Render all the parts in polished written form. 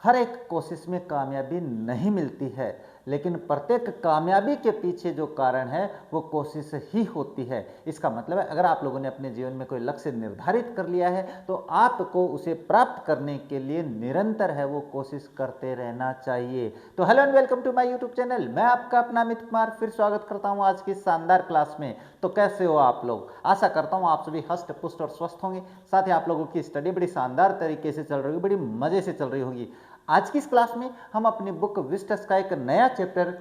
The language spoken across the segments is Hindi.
हर एक कोशिश में कामयाबी नहीं मिलती है, लेकिन प्रत्येक कामयाबी के पीछे जो कारण है वो कोशिश ही होती है। इसका मतलब है अगर आप लोगों ने अपने जीवन में कोई लक्ष्य निर्धारित कर लिया है तो आपको उसे प्राप्त करने के लिए निरंतर है वो कोशिश करते रहना चाहिए। तो hello and welcome to my YouTube channel. मैं आपका अपना अमित कुमार फिर स्वागत करता हूं आज की शानदार क्लास में। तो कैसे हो आप लोग? आशा करता हूं आप सभी हष्ट पुष्ट और स्वस्थ होंगे। साथ ही आप लोगों की स्टडी बड़ी शानदार तरीके से चल रही होगी, बड़ी मजे से चल रही होगी। आज की इस क्लास में हम अपनी बुक विस्टस का एक नया चैप्टर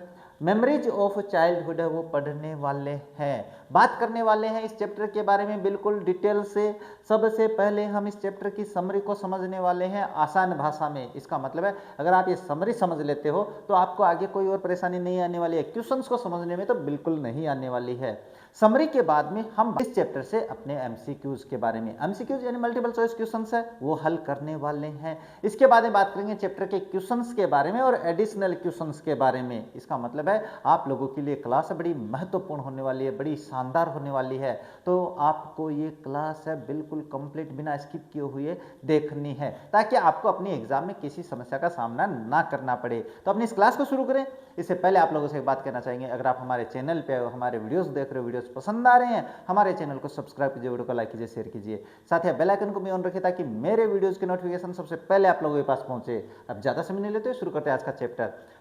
मेमोरीज ऑफ चाइल्डहुड है वो पढ़ने वाले हैं, बात करने वाले हैं इस चैप्टर के बारे में बिल्कुल डिटेल से। सबसे पहले हम इस चैप्टर की समरी को समझने वाले हैं आसान भाषा में। इसका मतलब है अगर आप ये समरी समझ लेते हो तो आपको आगे कोई और परेशानी नहीं आने वाली है, क्वेश्चंस को समझने में तो बिल्कुल नहीं आने वाली है। समरी के बाद में हम इस चैप्टर से अपने एमसीक्यूज के बारे में, एमसीक्यूज यानी मल्टीपल चॉइस क्वेश्चंस है वो हल करने वाले हैं। इसके बाद में बात करेंगे चैप्टर के क्वेश्चंस के बारे में और एडिशनल क्वेश्चंस के बारे में। इसका मतलब है आप लोगों के लिए क्लास बड़ी महत्वपूर्ण होने वाली है, बड़ी शानदार होने वाली है। तो आपको ये क्लास है बिल्कुल कंप्लीट बिना स्किप किए हुए देखनी है ताकि आपको अपनी एग्जाम में किसी समस्या का सामना ना करना पड़े। तो अपनी इस क्लास को शुरू करें इससे पहले आप लोगों से एक बात कहना चाहेंगे, अगर आप हमारे चैनल पे हमारे वीडियोस देख रहे हो, वीडियोस पसंद आ रहे हैं, हमारे चैनल को सब्सक्राइब कीजिए, वीडियो को लाइक कीजिए, शेयर कीजिए, साथ ही बेल आइकन को भी ऑन रखिए ताकि मेरे वीडियोस के नोटिफिकेशन सबसे पहले आप लोगों के पास पहुंचे। अब ज़्यादा समय नहीं लेते, शुरू करते हैं आज का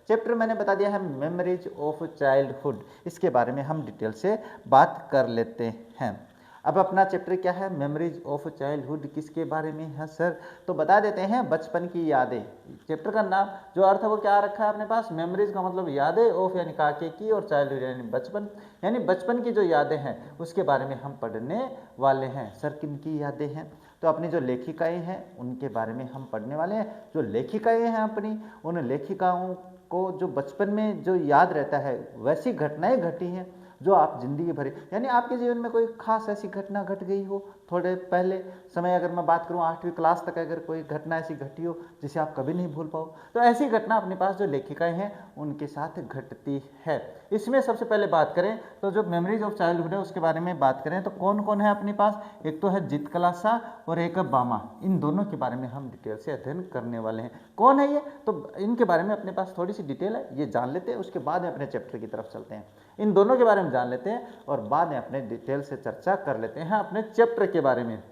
चैप्टर मैंने बता दिया है मेमोरीज ऑफ चाइल्डहुड। इसके बारे में हम डिटेल से बात कर लेते हैं। अब अपना चैप्टर क्या है? Memories of childhood. किसके बारे में है सर? तो बता देते हैं बचपन की यादें। चैप्टर का नाम जो अर्थ है वो क्या रखा है अपने पास? मेमोरीज का मतलब यादें, ऑफ यानी काके की, और चाइल्डहुड यानी बचपन, यानी बचपन की जो यादें हैं उसके बारे में हम पढ़ने वाले हैं। सर किन की यादें हैं? तो अपनी जो लेखिकाएँ हैं उनके बारे में हम पढ़ने वाले हैं। जो लेखिकाएँ हैं अपनी, उन लेखिकाओं को जो बचपन में जो याद रहता है वैसी घटनाएं घटी हैं जो आप जिंदगी भर, यानी आपके जीवन में कोई खास ऐसी घटना घट गई हो थोड़े पहले समय, अगर मैं बात करूं 8वीं क्लास तक अगर कोई घटना ऐसी घटी हो जिसे आप कभी नहीं भूल पाओ, तो ऐसी घटना अपने पास जो लेखिकाएं हैं उनके साथ घटती है। इसमें सबसे पहले बात करें तो जो मेमोरीज ऑफ चाइल्डहुड है उसके बारे में बात करें तो कौन कौन है अपने पास? एक तो है चित्रकला शाह और एक बामा। इन दोनों के बारे में हम डिटेल से अध्ययन करने वाले हैं। कौन है ये? तो इनके बारे में अपने पास थोड़ी सी डिटेल है, ये जान लेते हैं, उसके बाद में अपने चैप्टर की तरफ चलते हैं। इन दोनों के बारे में जान लेते हैं और बाद में अपने डिटेल से चर्चा कर लेते हैं अपने चैप्टर के बारे में।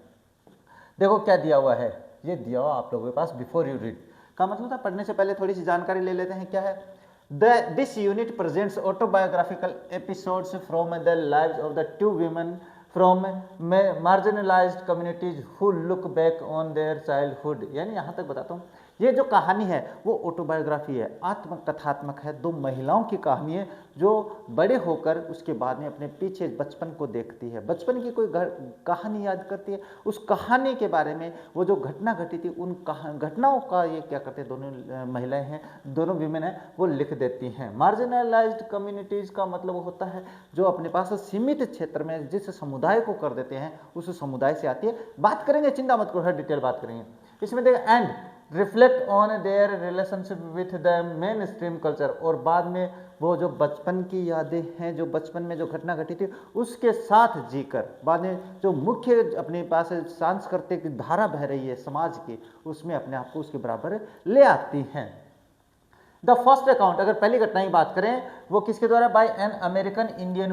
देखो क्या दिया हुआ है, ये दिया हुआ आप लोगों के पास बिफोर यू रीड का मतलब था पढ़ने से पहले थोड़ी सी जानकारी ले लेते हैं। क्या है? This unit presents autobiographical episodes from the lives of the two women from marginalised communities who look back on their childhood. यानी यहाँ तक बताता हूँ, ये जो कहानी है वो ऑटोबायोग्राफी है, आत्मकथात्मक है। दो महिलाओं की कहानी है जो बड़े होकर उसके बाद में अपने पीछे बचपन को देखती है, बचपन की कोई कहानी याद करती है, उस कहानी के बारे में वो जो घटना घटी थी उन घटनाओं का ये क्या करते हैं, दोनों महिलाएं हैं, दोनों विमेन हैं, वो लिख देती हैं। मार्जिनलाइज्ड कम्युनिटीज़ का मतलब होता है जो अपने पास सीमित क्षेत्र में जिस समुदाय को कर देते हैं उस समुदाय से आती है। बात करेंगे, चिंता मत करो, हर डिटेल बात करेंगे इसमें। देखिए and reflect on their relationship with the main stream culture, और बाद में वो जो बचपन की यादें हैं, जो बचपन में जो घटना घटी थी उसके साथ जीकर बाद में जो मुख्य अपने पास सांस्कृतिक धारा बह रही है समाज की, उसमें अपने आप को उसके बराबर ले आती हैं। द फर्स्ट अकाउंट, अगर पहली घटना की बात करें वो किसके द्वारा? By an American Indian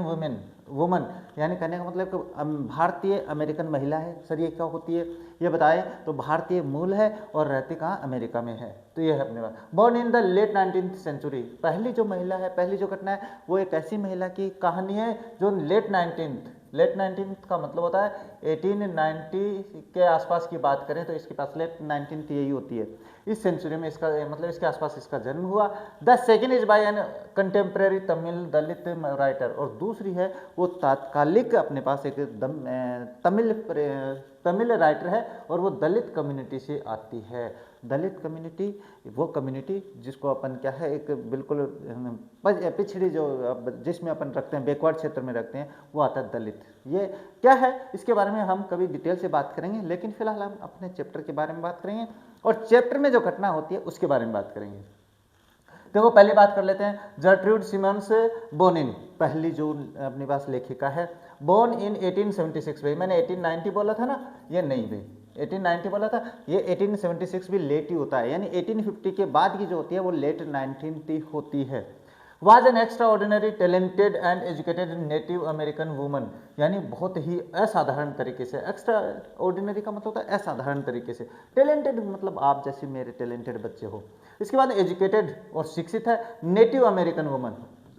woman, यानी कहने का मतलब कि भारतीय अमेरिकन महिला है। सर ये क्या होती है ये बताएं? तो भारतीय मूल है और रहती कहाँ? अमेरिका में है। तो ये है अपने पास। Born in the late 19th century, पहली जो महिला है, पहली जो घटना है वो एक ऐसी महिला की कहानी है जो लेट 19th का मतलब होता है 1890 के आसपास की बात करें तो इसके पास लेट 19th यही होती है, इस सेंचुरी में इसका मतलब इसके आसपास इसका जन्म हुआ। The second is by a contemporary Tamil Dalit writer, और दूसरी है वो तात्कालिक अपने पास एक तमिल राइटर है और वो दलित कम्युनिटी से आती है। दलित कम्युनिटी वो कम्युनिटी जिसको अपन क्या है एक बिल्कुल पिछड़ी जो जिसमें अपन रखते हैं, बैकवर्ड क्षेत्र में रखते हैं, वो आता है दलित। ये क्या है इसके बारे में हम कभी डिटेल से बात करेंगे, लेकिन फिलहाल हम अपने चैप्टर के बारे में बात करेंगे और चैप्टर में जो घटना होती है उसके बारे में बात करेंगे। देखो पहले बात कर लेते हैं जर्ट्रूड सिमन्स बोनिन, पहली जो अपने पास लेखिका है। बोर्न इन 1876 भाई, मैंने 1890 बोला था ना, ये नहीं भाई, 1890 बोला था, ये 1876 भी लेट ही होता है, यानी 1850 के बाद की जो होती है वो लेट 19th होती है। Was an extra ordinary talented and educated native American woman, यानी बहुत ही असाधारण तरीके से, एक्स्ट्रा ऑर्डिनरी का मतलब होता है असाधारण तरीके से, टैलेंटेड मतलब आप जैसे मेरे टैलेंटेड बच्चे हो। इसके बाद एजुकेटेड और शिक्षित है, नेटिव अमेरिकन वुमन,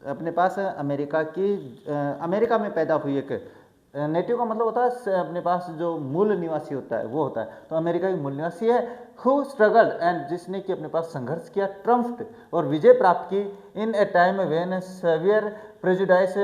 अपने पास अमेरिका में पैदा हुई एक, नेटिव का मतलब होता है अपने पास जो मूल निवासी होता है वो होता है, तो अमेरिका की मूल निवासी है। हु स्ट्रगल्ड एंड, जिसने कि अपने पास संघर्ष किया, ट्रम्फ्ड और विजय प्राप्त की, in a time when severe prejudice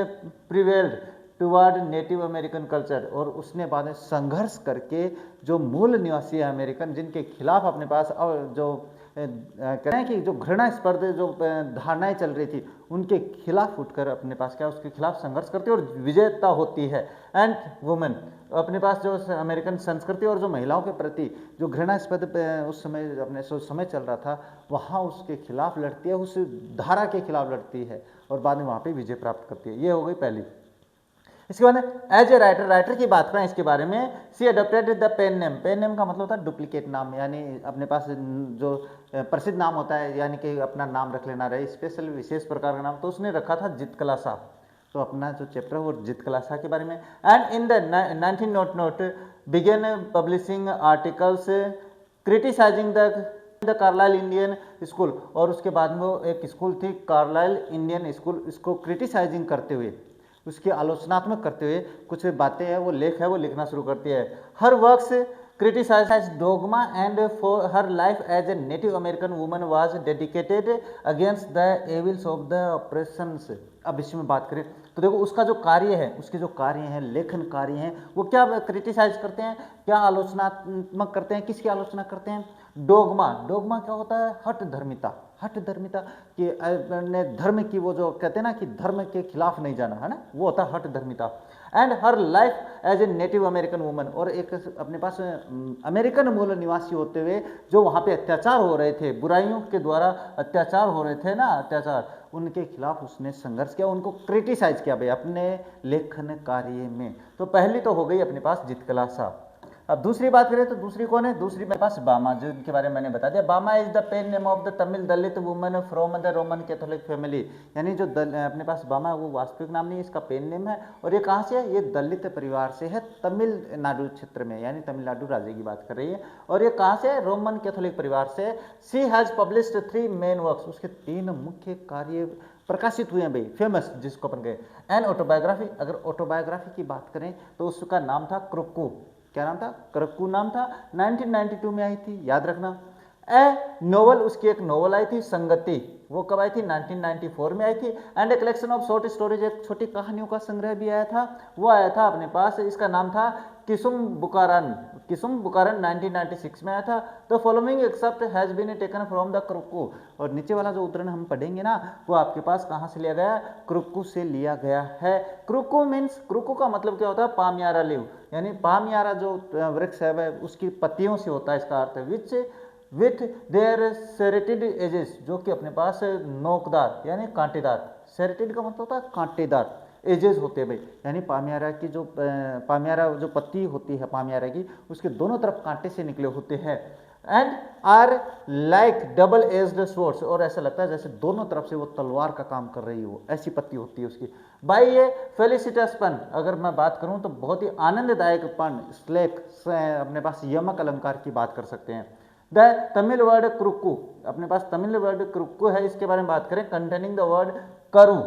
prevailed toward native American culture, और उसने बाद में संघर्ष करके जो मूल निवासी है अमेरिकन, जिनके खिलाफ अपने पास और जो कहते हैं कि जो घृणास्पद जो धारणाएं चल रही थी उनके खिलाफ उठकर अपने पास क्या उसके खिलाफ संघर्ष करती है और विजेता होती है। एंड वुमेन, अपने पास जो अमेरिकन संस्कृति और जो महिलाओं के प्रति जो घृणास्पद उस समय अपने समय चल रहा था वहाँ उसके खिलाफ लड़ती है, उस धारा के खिलाफ लड़ती है और बाद में वहाँ पे विजय प्राप्त करती है। ये हो गई पहली। इसके बाद एज ए राइटर, राइटर की बात करें इसके बारे में, she adopted the pen name, pen name का मतलब होता है डुप्लीकेट नाम, यानी अपने पास जो प्रसिद्ध नाम होता है यानी कि अपना नाम रख लेना रहे, स्पेशल विशेष प्रकार का नाम, तो उसने रखा था जितकला शाह, तो अपना जो चैप्टर है वो जितकला शाह के बारे में। And in the 1900 began publishing articles criticizing the Carlisle Indian school, और उसके बाद में वो एक स्कूल थी कार्लाइल इंडियन स्कूल, इसको क्रिटिसाइजिंग करते हुए, उसकी आलोचनात्मक करते हुए कुछ बातें हैं वो लेख है वो लिखना शुरू करती है। Her works criticize dogma and for her life as a native American woman was dedicated against the evils of the operations. अब इसमें बात करें तो देखो उसका जो कार्य है, उसके जो कार्य हैं, लेखन कार्य हैं, वो क्या क्रिटिसाइज करते हैं, क्या आलोचनात्मक करते हैं, किसकी आलोचना करते हैं? डोगमा, डोगमा क्या होता है? हठ धर्मिता, हठ धर्मिता कि धर्म की वो जो कहते हैं ना कि धर्म के खिलाफ नहीं जाना, है ना, वो होता है हठ धर्मिता। And her life as a native American woman, और एक अपने पास अमेरिकन मूल निवासी होते हुए जो वहाँ पे अत्याचार हो रहे थे, बुराइयों के द्वारा अत्याचार हो रहे थे ना, अत्याचार, उनके खिलाफ उसने संघर्ष किया, उनको क्रिटिसाइज किया भाई अपने लेखन कार्य में। तो पहली तो हो गई अपने पास जितकला शाह। अब दूसरी बात करें तो दूसरी कौन है? दूसरी मेरे पास बामा, जो इनके बारे में मैंने बता दिया। Bama is the pen name of the Tamil Dalit woman from the Roman Catholic family, यानी जो अपने पास बामा है वो वास्तविक नाम नहीं है, इसका पेन नेम है। और ये कहाँ से है? ये दलित परिवार से है, तमिलनाडु क्षेत्र में, यानी तमिलनाडु राज्य की बात कर रही है। और ये कहाँ से है? रोमन कैथोलिक परिवार से। सी हैज पब्लिश्ड 3 मेन वर्क्स, उसके 3 मुख्य कार्य प्रकाशित हुए हैं भाई, फेमस जिसको अपन कहे। एन ऑटोबायोग्राफी, अगर ऑटोबायोग्राफी की बात करें तो उसका नाम था क्रुक्कू, क्या नाम था? क्रक्कू नाम था, 1992 में आई थी, याद रखना। ए नोवेल, उसकी एक नोवेल आई थी संगति, वो कब आई थी? 1994 में आई थी। And a collection of short stories, एक छोटी कहानियों का संग्रह भी आया था, वो आया था अपने पास, इसका नाम था किसुम बुकारन, किसुम बुकारन 1996 में आया था। The following excerpt has been taken from the क्रुक्कू, और नीचे वाला जो उदाहरण हम पढ़ेंगे ना वो आपके पास कहाँ से लिया गया? क्रुक्कू से लिया गया है। क्रुक्कू मीन्स, क्रुक्कू का मतलब क्या होता है? पामयारा लीव, यानी पामयारा जो वृक्ष है उसकी पत्तियों से होता है, इसका अर्थ विच विथ देयर सेरेटिड एजेस, जो कि अपने पास नोकदार यानी कांटेदार, सेरेटिड का मतलब होता है कांटेदार एजेस होते हैं भाई, यानी पामयारा की जो पामयारा जो पत्ती होती है पामयारा की, उसके दोनों तरफ कांटे से निकले होते हैं। And are like double edged swords, और ऐसा लगता है जैसे दोनों तरफ से वो तलवार का काम कर रही हो, ऐसी पत्ती होती है उसकी। बाई ये फेलिसिटस पन, अगर मैं बात करूं तो बहुत ही आनंददायक पन, स्लेक, अपने पास यमक अलंकार की बात कर सकते हैं। द तमिल वर्ड क्रुक्कू, अपने पास तमिल वर्ड क्रुक्कू है, इसके बारे में बात करें, कंटेनिंग द वर्ड करु,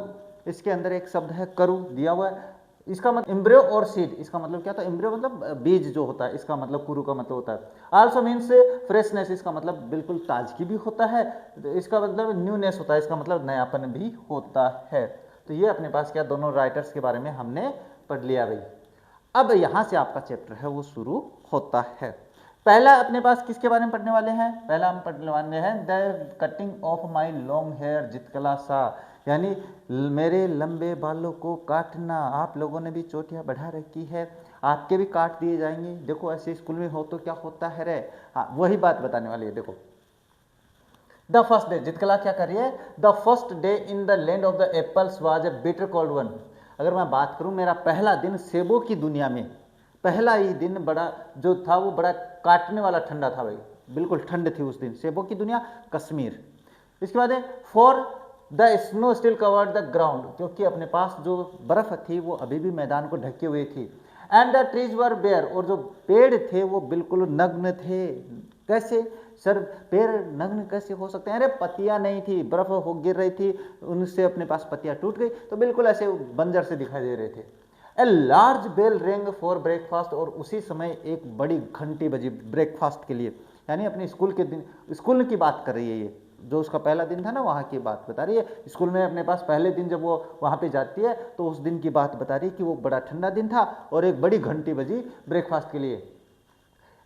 इसके अंदर एक शब्द है करु दिया हुआ है, इसका मतलब इम्ब्रियो और सीड, इसका मतलब क्या था? इम्ब्रियो मतलब बीज जो होता है, इसका मतलब कुरु का मतलब होता है। आल्सो मीन्स फ्रेशनेस, इसका मतलब बिल्कुल ताजगी भी होता है, इसका मतलब न्यूनेस होता है, इसका मतलब नयापन भी होता है। तो ये अपने पास क्या दोनों राइटर्स के बारे में हमने पढ़ लिया भाई। अब यहाँ से आपका चैप्टर है वो शुरू होता है। पहला अपने पास किसके बारे में पढ़ने वाले हैं? पहला हम पढ़ने वाले हैं the cutting of my long hair Zitkala-Sa, यानी मेरे लंबे बालों को काटना। आप लोगों ने भी चोटियाँ बढ़ा रखी है, आपके भी काट दिए जाएंगे। देखो ऐसे स्कूल में हो तो क्या होता है रे, हाँ वही बात बताने वाली है। देखो द फर्स्ट डे, जितकला क्या करिए? The first day in the land of the apples was a bitter cold one. अगर मैं बात करूं मेरा पहला दिन सेबों की दुनिया में, पहला ही दिन बड़ा जो था वो बड़ा काटने वाला ठंडा था भाई, बिल्कुल ठंड थी उस दिन। सेबों की दुनिया कश्मीर। इसके बाद है for the snow still covered the ground, क्योंकि अपने पास जो बर्फ थी वो अभी भी मैदान को ढके हुए थी। And the trees were bare, और जो पेड़ थे वो बिल्कुल नग्न थे। कैसे सर पेड़ नग्न कैसे हो सकते हैं? अरे पत्तियां नहीं थी, बर्फ हो गिर रही थी, उनसे अपने पास पत्तियां टूट गई तो बिल्कुल ऐसे बंजर से दिखाई दे रहे थे। A large bell ring for breakfast, और उसी समय एक बड़ी घंटी बजी ब्रेकफास्ट के लिए, यानी अपने स्कूल के दिन, स्कूल की बात कर रही है ये, जो उसका पहला दिन था ना वहाँ की बात बता रही है। स्कूल में अपने पास पहले दिन जब वो वहाँ पे जाती है तो उस दिन की बात बता रही है कि वो बड़ा ठंडा दिन था और एक बड़ी घंटी बजी ब्रेकफास्ट के लिए।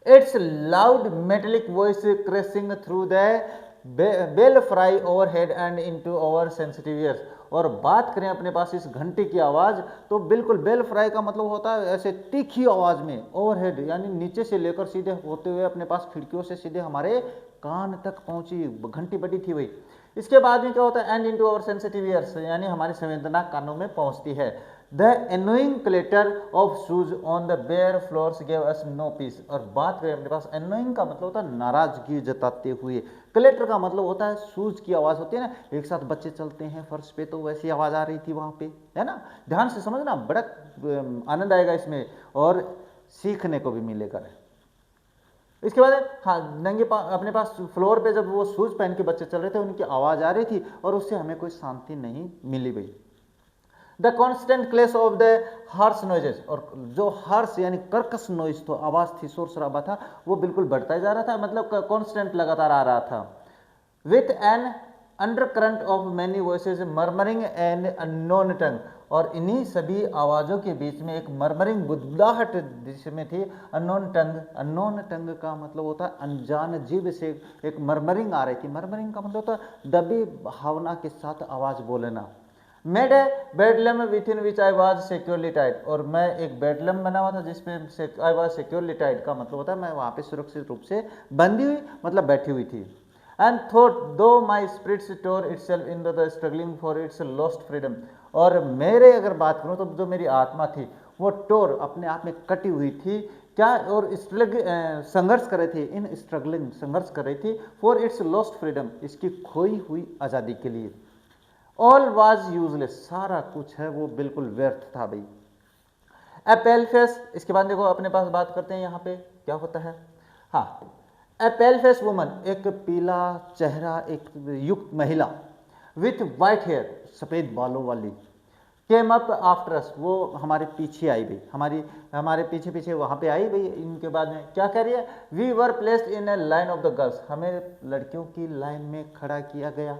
Its loud metallic voice crashing through the belfry overhead and into our sensitive ears. और बात करें अपने पास इस घंटे की आवाज़ तो बिल्कुल बेल फ्राई का मतलब होता है ऐसे तीखी आवाज़ में, ओवरहेड यानी नीचे से लेकर सीधे होते हुए अपने पास खिड़कियों से सीधे हमारे कान तक पहुंची, घंटी बड़ी थी वही। इसके बाद में क्या होता है? And into our sensitive ears, यानी हमारी संवेदना कानों में पहुंचती है। The annoying clatter of shoes on the bare floors gave us no peace. और बात करें अपने पास, एनोइंग का मतलब होता है नाराजगी जताते हुए, क्लेटर का मतलब होता है शूज की आवाज़ होती है ना, एक साथ बच्चे चलते हैं फर्श पे तो वैसी आवाज़ आ रही थी वहाँ पे, है ना। ध्यान से समझना, बड़ा आनंद आएगा इसमें और सीखने को भी मिलेगा। इसके बाद हाँ नंगे अपने पास फ्लोर पे जब वो शूज पहन के बच्चे चल रहे थे उनकी आवाज़ आ रही थी और उससे हमें कोई शांति नहीं मिली भाई। द कॉन्स्टेंट क्लेश ऑफ द हार्श नॉइजेस, और जो हार्श यानी कर्कश नॉइज तो आवाज़ थी, शोर शराबा था, वो बिल्कुल बढ़ता ही जा रहा था, मतलब कॉन्स्टेंट लगातार आ रहा था। With an undercurrent of many voices murmuring and unknown tongue, और इन्हीं सभी आवाज़ों के बीच में एक मर्मरिंग बुदबुदाहट जिसमें थी अननोन टंग। अननोन टंग का मतलब होता है अनजान जीव से एक मर्मरिंग आ रही थी। मर्मरिंग का मतलब होता है दबी भावना के साथ आवाज़ बोलना। Made a bedlam within which I was securely tied, और मैं एक बेडलम बना हुआ था जिसमें आई वॉज सिक्योरली टाइड का मतलब होता है मैं वहाँ पे सुरक्षित रूप से बंधी हुई, मतलब बैठी हुई थी। And thought though my spirits tore itself in the struggling for its lost freedom, और मेरे अगर बात करूँ तो जो मेरी आत्मा थी वो टोर अपने आप में कटी हुई थी क्या, और संघर्ष कर रही थी, इन स्ट्रगलिंग संघर्ष कर रही थी, फॉर इट्स लॉस्ट फ्रीडम इसकी खोई हुई आज़ादी के लिए। ऑल वाज यूजलेस, सारा कुछ है वो बिल्कुल व्यर्थ था भाई। ए पेल फेस, इसके बाद देखो अपने पास बात करते हैं यहाँ पे क्या होता है। हाँ, ए पेल फेस वुमन, एक पीला चेहरा एक युक्त महिला, विथ वाइट हेयर, सफ़ेद बालों वाली, केम अप आफ्टर अस, वो हमारे पीछे आई भाई, हमारे पीछे पीछे वहाँ पे आई भाई। इनके बाद में क्या कह रही है? We were placed in a line of the girls, हमें लड़कियों की लाइन में खड़ा किया गया।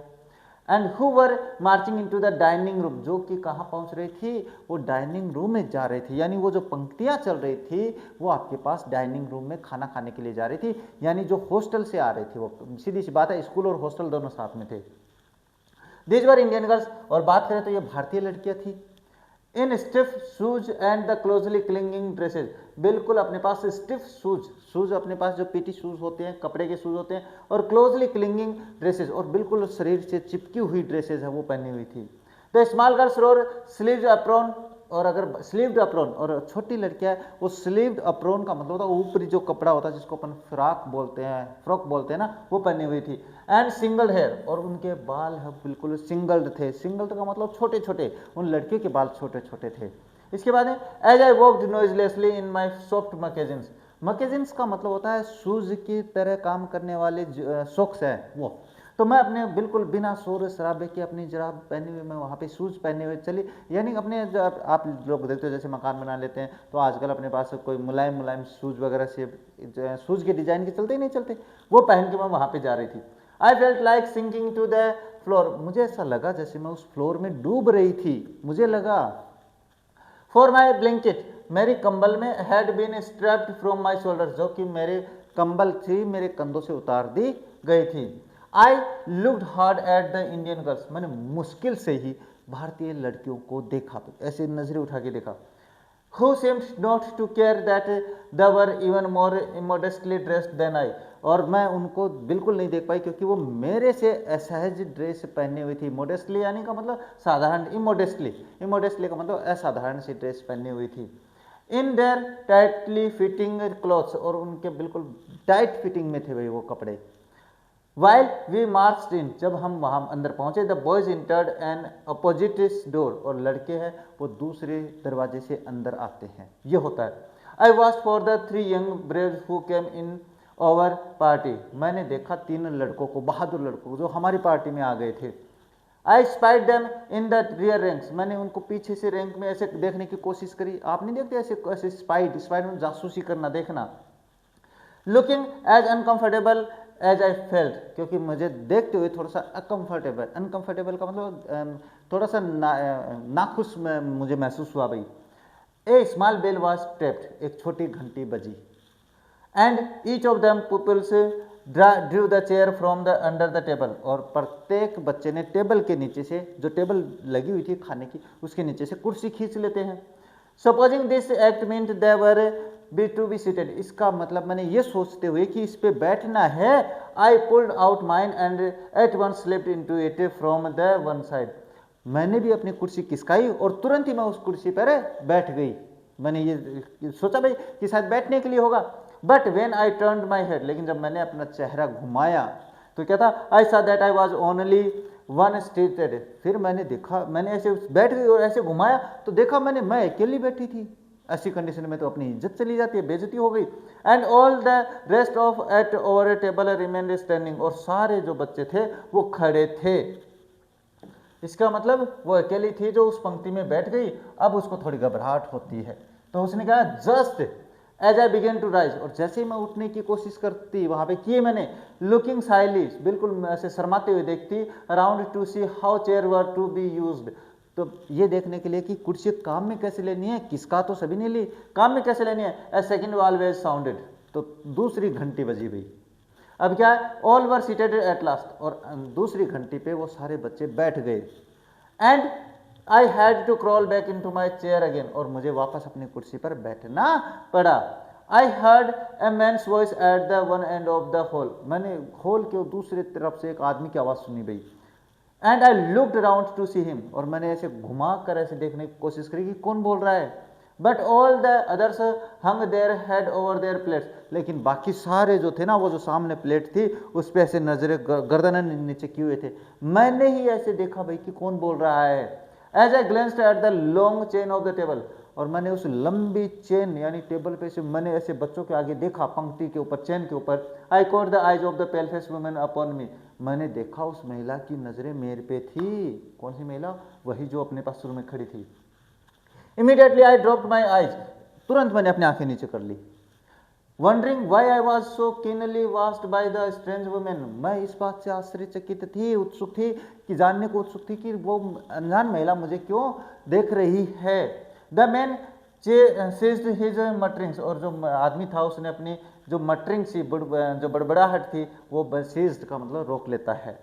And who were marching into the dining room, जो कि कहाँ पहुँच रही थी? वो डाइनिंग रूम में जा रही थी, यानी वो जो पंक्तियाँ चल रही थी वो आपके पास डाइनिंग रूम में खाना खाने के लिए जा रही थी, यानी जो हॉस्टल से आ रही थी। वो सीधी सी बात है, स्कूल और हॉस्टल दोनों साथ में थे। दीज वर इंडियन गर्ल्स, और बात करें तो ये भारतीय लड़कियाँ थी। In stiff shoes and the closely clinging dresses, बिल्कुल अपने पास स्टिफ शूज अपने पास जो पीटी शूज होते हैं, कपड़े के शूज होते हैं, और क्लोजली क्लिंगिंग ड्रेसेज, और बिल्कुल शरीर से चिपकी हुई ड्रेसेज है वो पहनी हुई थी। The small girls wore sleeved apron, और अगर स्लीव्ड अप्रॉन, और छोटी लड़कियां वो स्लीव्ड अप्रॉन का मतलब होता है ऊपरी जो कपड़ा होता है जिसको अपन फ्रॉक बोलते हैं ना, वो पहनी हुई थी। एंड सिंगल हेयर, और उनके बाल है बिल्कुल सिंगल्ड थे। सिंगल्ड का मतलब छोटे छोटे, उन लड़कियों के बाल छोटे छोटे थे। इसके बाद as I walked noiselessly in my soft moccasins, moccasins का मतलब होता है शूज की तरह काम करने वाले सॉक्स है वो, तो मैं अपने बिल्कुल बिना शोर शराबे के अपनी जुराब पहने हुए मैं वहाँ पे शूज़ पहने हुए चली, यानी अपने जो आप लोग देखते हो जैसे मकान बना लेते हैं तो आजकल अपने पास कोई मुलायम मुलायम शूज़ वगैरह से शूज़ के डिज़ाइन के चलते ही नहीं चलते, वो पहन के मैं वहाँ पे जा रही थी। I felt like sinking to the floor, मुझे ऐसा लगा जैसे मैं उस फ्लोर में डूब रही थी, मुझे लगा। फॉर माई ब्लैंकेट, मेरी कंबल में had been strapped from my shoulder, जो कि मेरे कंबल थी मेरे कंधों से उतार दी गई थी। I looked hard at the Indian girls, मैंने मुश्किल से ही भारतीय लड़कियों को देखा, तो ऐसे नजरें उठा के देखा। Who seemed not to care that they were even more immodestly dressed than I, और मैं उनको बिल्कुल नहीं देख पाई क्योंकि वो मेरे से असहज ड्रेस पहने हुई थी। मोडेस्टली यानी का मतलब साधारण, इमोडेस्टली का मतलब असाधारण सी ड्रेस पहनी हुई थी। In their tightly fitting clothes, और उनके बिल्कुल टाइट फिटिंग में थे भाई वो कपड़े। वाइल वी मार्च्ड इन, जब हम वहाँ अंदर पहुँचे, the boys entered N opposite door, और लड़के हैं वो दूसरे दरवाजे से अंदर आते हैं। ये होता है। I watch for the 3 young Braves who came in over party, मैंने देखा 3 लड़कों को, बहादुर लड़कों को जो हमारी पार्टी में आ गए थे। I spied them in the rear ranks, मैंने उनको पीछे से रैंक में ऐसे देखने की कोशिश करी। आप नहीं देखते ऐसे ऐसे स्पाइड में जासूसी करना, देखना। Looking as uncomfortable as I felt, क्योंकि मुझे देखते हुए थोड़ा सा अनकंफर्टेबल, अनकंफर्टेबल का मतलब थोड़ा सा नाखुश मुझे महसूस हुआ भाई। A small bell was tapped, एक छोटी घंटी बजी। And each of them peoples drew the chair from the under the table, और प्रत्येक बच्चे ने टेबल के नीचे से, जो टेबल लगी हुई थी खाने की, उसके नीचे से कुर्सी खींच लेते हैं। Supposing this act meant they were to be seated, इसका मतलब मैंने ये सोचते हुए कि इस पे बैठना है, I pulled out mine and at once slipped into it from the one side, मैंने भी अपनी कुर्सी खिसकाई और तुरंत ही मैं उस कुर्सी पर बैठ गई। मैंने ये सोचा भाई कि शायद बैठने के लिए होगा। But when I turn my head, लेकिन जब मैंने अपना चेहरा घुमाया तो क्या था, आई सा that I was only one seated, फिर मैंने देखा, मैंने ऐसे बैठ गई और ऐसे घुमाया तो देखा मैंने, मैं अकेली बैठी थी। ऐसी कंडीशन में तो अपनी इज्जत चली जाती है, बेइज्जती हो गई। And all the rest of at our table remained standing, और सारे जो बच्चे थे वो खड़े थे। इसका मतलब वो अकेली थी जो उस पंक्ति में बैठ गई, अब उसको थोड़ी घबराहट होती है। तो उसने कहा just as I began to rise, और जैसे ही मैं उठने की कोशिश करती वहां पे किए मैंने, लुकिंग साइलिश, बिल्कुल ऐसे शर्माते हुए देखती, around to see how chair were to be used, तो ये देखने के लिए कि कुर्सी काम में कैसे लेनी है, किसका तो सभी ने ली, काम में कैसे लेनी है। ए सेकेंड ऑलवेज साउंडेड, तो दूसरी घंटी बजी गई। अब क्या है, all were seated at last, और दूसरी घंटी पे वो सारे बच्चे बैठ गए। And I had to crawl back into my chair again, और मुझे वापस अपनी कुर्सी पर बैठना पड़ा। I heard a man's voice at the one end of the hall, मैंने हॉल के दूसरी तरफ से एक आदमी की आवाज़ सुनी गई। And I looked around to see him, और मैंने ऐसे घुमा कर ऐसे देखने की कोशिश करी कि कौन बोल रहा है। But all the others hung their head over their plates, लेकिन बाकी सारे जो थे ना, वो जो सामने प्लेट थी उस पर ऐसे नजरें गर्दन नीचे किए हुए थे। मैंने ही ऐसे देखा भाई कि कौन बोल रहा है। As I glanced at the long chain of the table, और मैंने उस लंबी चेन यानी टेबल पे से मैंने ऐसे बच्चों के आगे देखा, पंक्ति के ऊपर, चेन के ऊपर। आई caught the eyes of the pale face women upon मी, मैंने देखा उस महिला की नजरें मेरे पे थी। कौन सी महिला? वही जो अपने पास शुरू में खड़ी थी। Immediately I dropped my eyes, तुरंत मैंने अपनी आंखें नीचे कर ली। Wondering why I was so keenly watched by the strange women, मैं इस बात से आश्चर्यचकित थी, उत्सुक थी, कि जानने को उत्सुक थी कि वो अनजान महिला मुझे क्यों देख रही है। The man ceased his mutterings, और जो आदमी था उसने अपनी जो मटरिंग सी, जो बड़बड़ाहट थी, वो सीज्ड का मतलब रोक लेता है।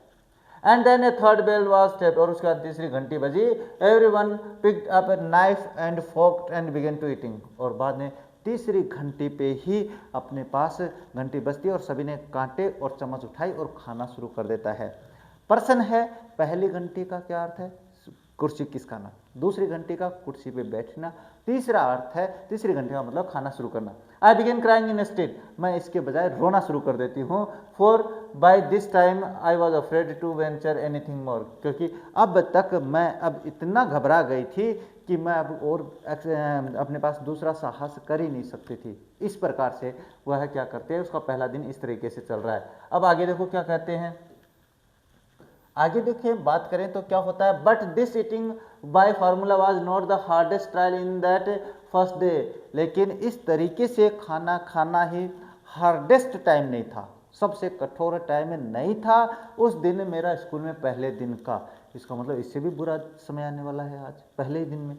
And then a third bell was tapped, और उसके बाद तीसरी घंटी बजी। Everyone picked up a knife and fork and began to eating, और बाद में तीसरी घंटी पे ही अपने पास घंटी बजती और सभी ने कांटे और चम्मच उठाई और खाना शुरू कर देता है। प्रश्न है, पहली घंटी का क्या अर्थ है? कुर्सी खिसकाना। दूसरी घंटी का कुर्सी पे बैठना। तीसरा अर्थ है, तीसरी घंटी का मतलब खाना शुरू करना। I began crying instead, मैं इसके बजाय रोना शुरू कर देती हूँ। For by this time I was afraid to venture anything more, क्योंकि अब तक मैं अब इतना घबरा गई थी कि मैं अब और अपने पास दूसरा साहस कर ही नहीं सकती थी। इस प्रकार से वह क्या करते हैं, उसका पहला दिन इस तरीके से चल रहा है। अब आगे देखो क्या कहते हैं, आगे देखिए बात करें तो क्या होता है। But this eating bye formula was not the hardest trial in that first day, लेकिन इस तरीके से खाना खाना ही हार्डेस्ट टाइम नहीं था, सबसे कठोर टाइम नहीं था उस दिन मेरा स्कूल में पहले दिन का। इसका मतलब इससे भी बुरा समय आने वाला है आज पहले ही दिन में।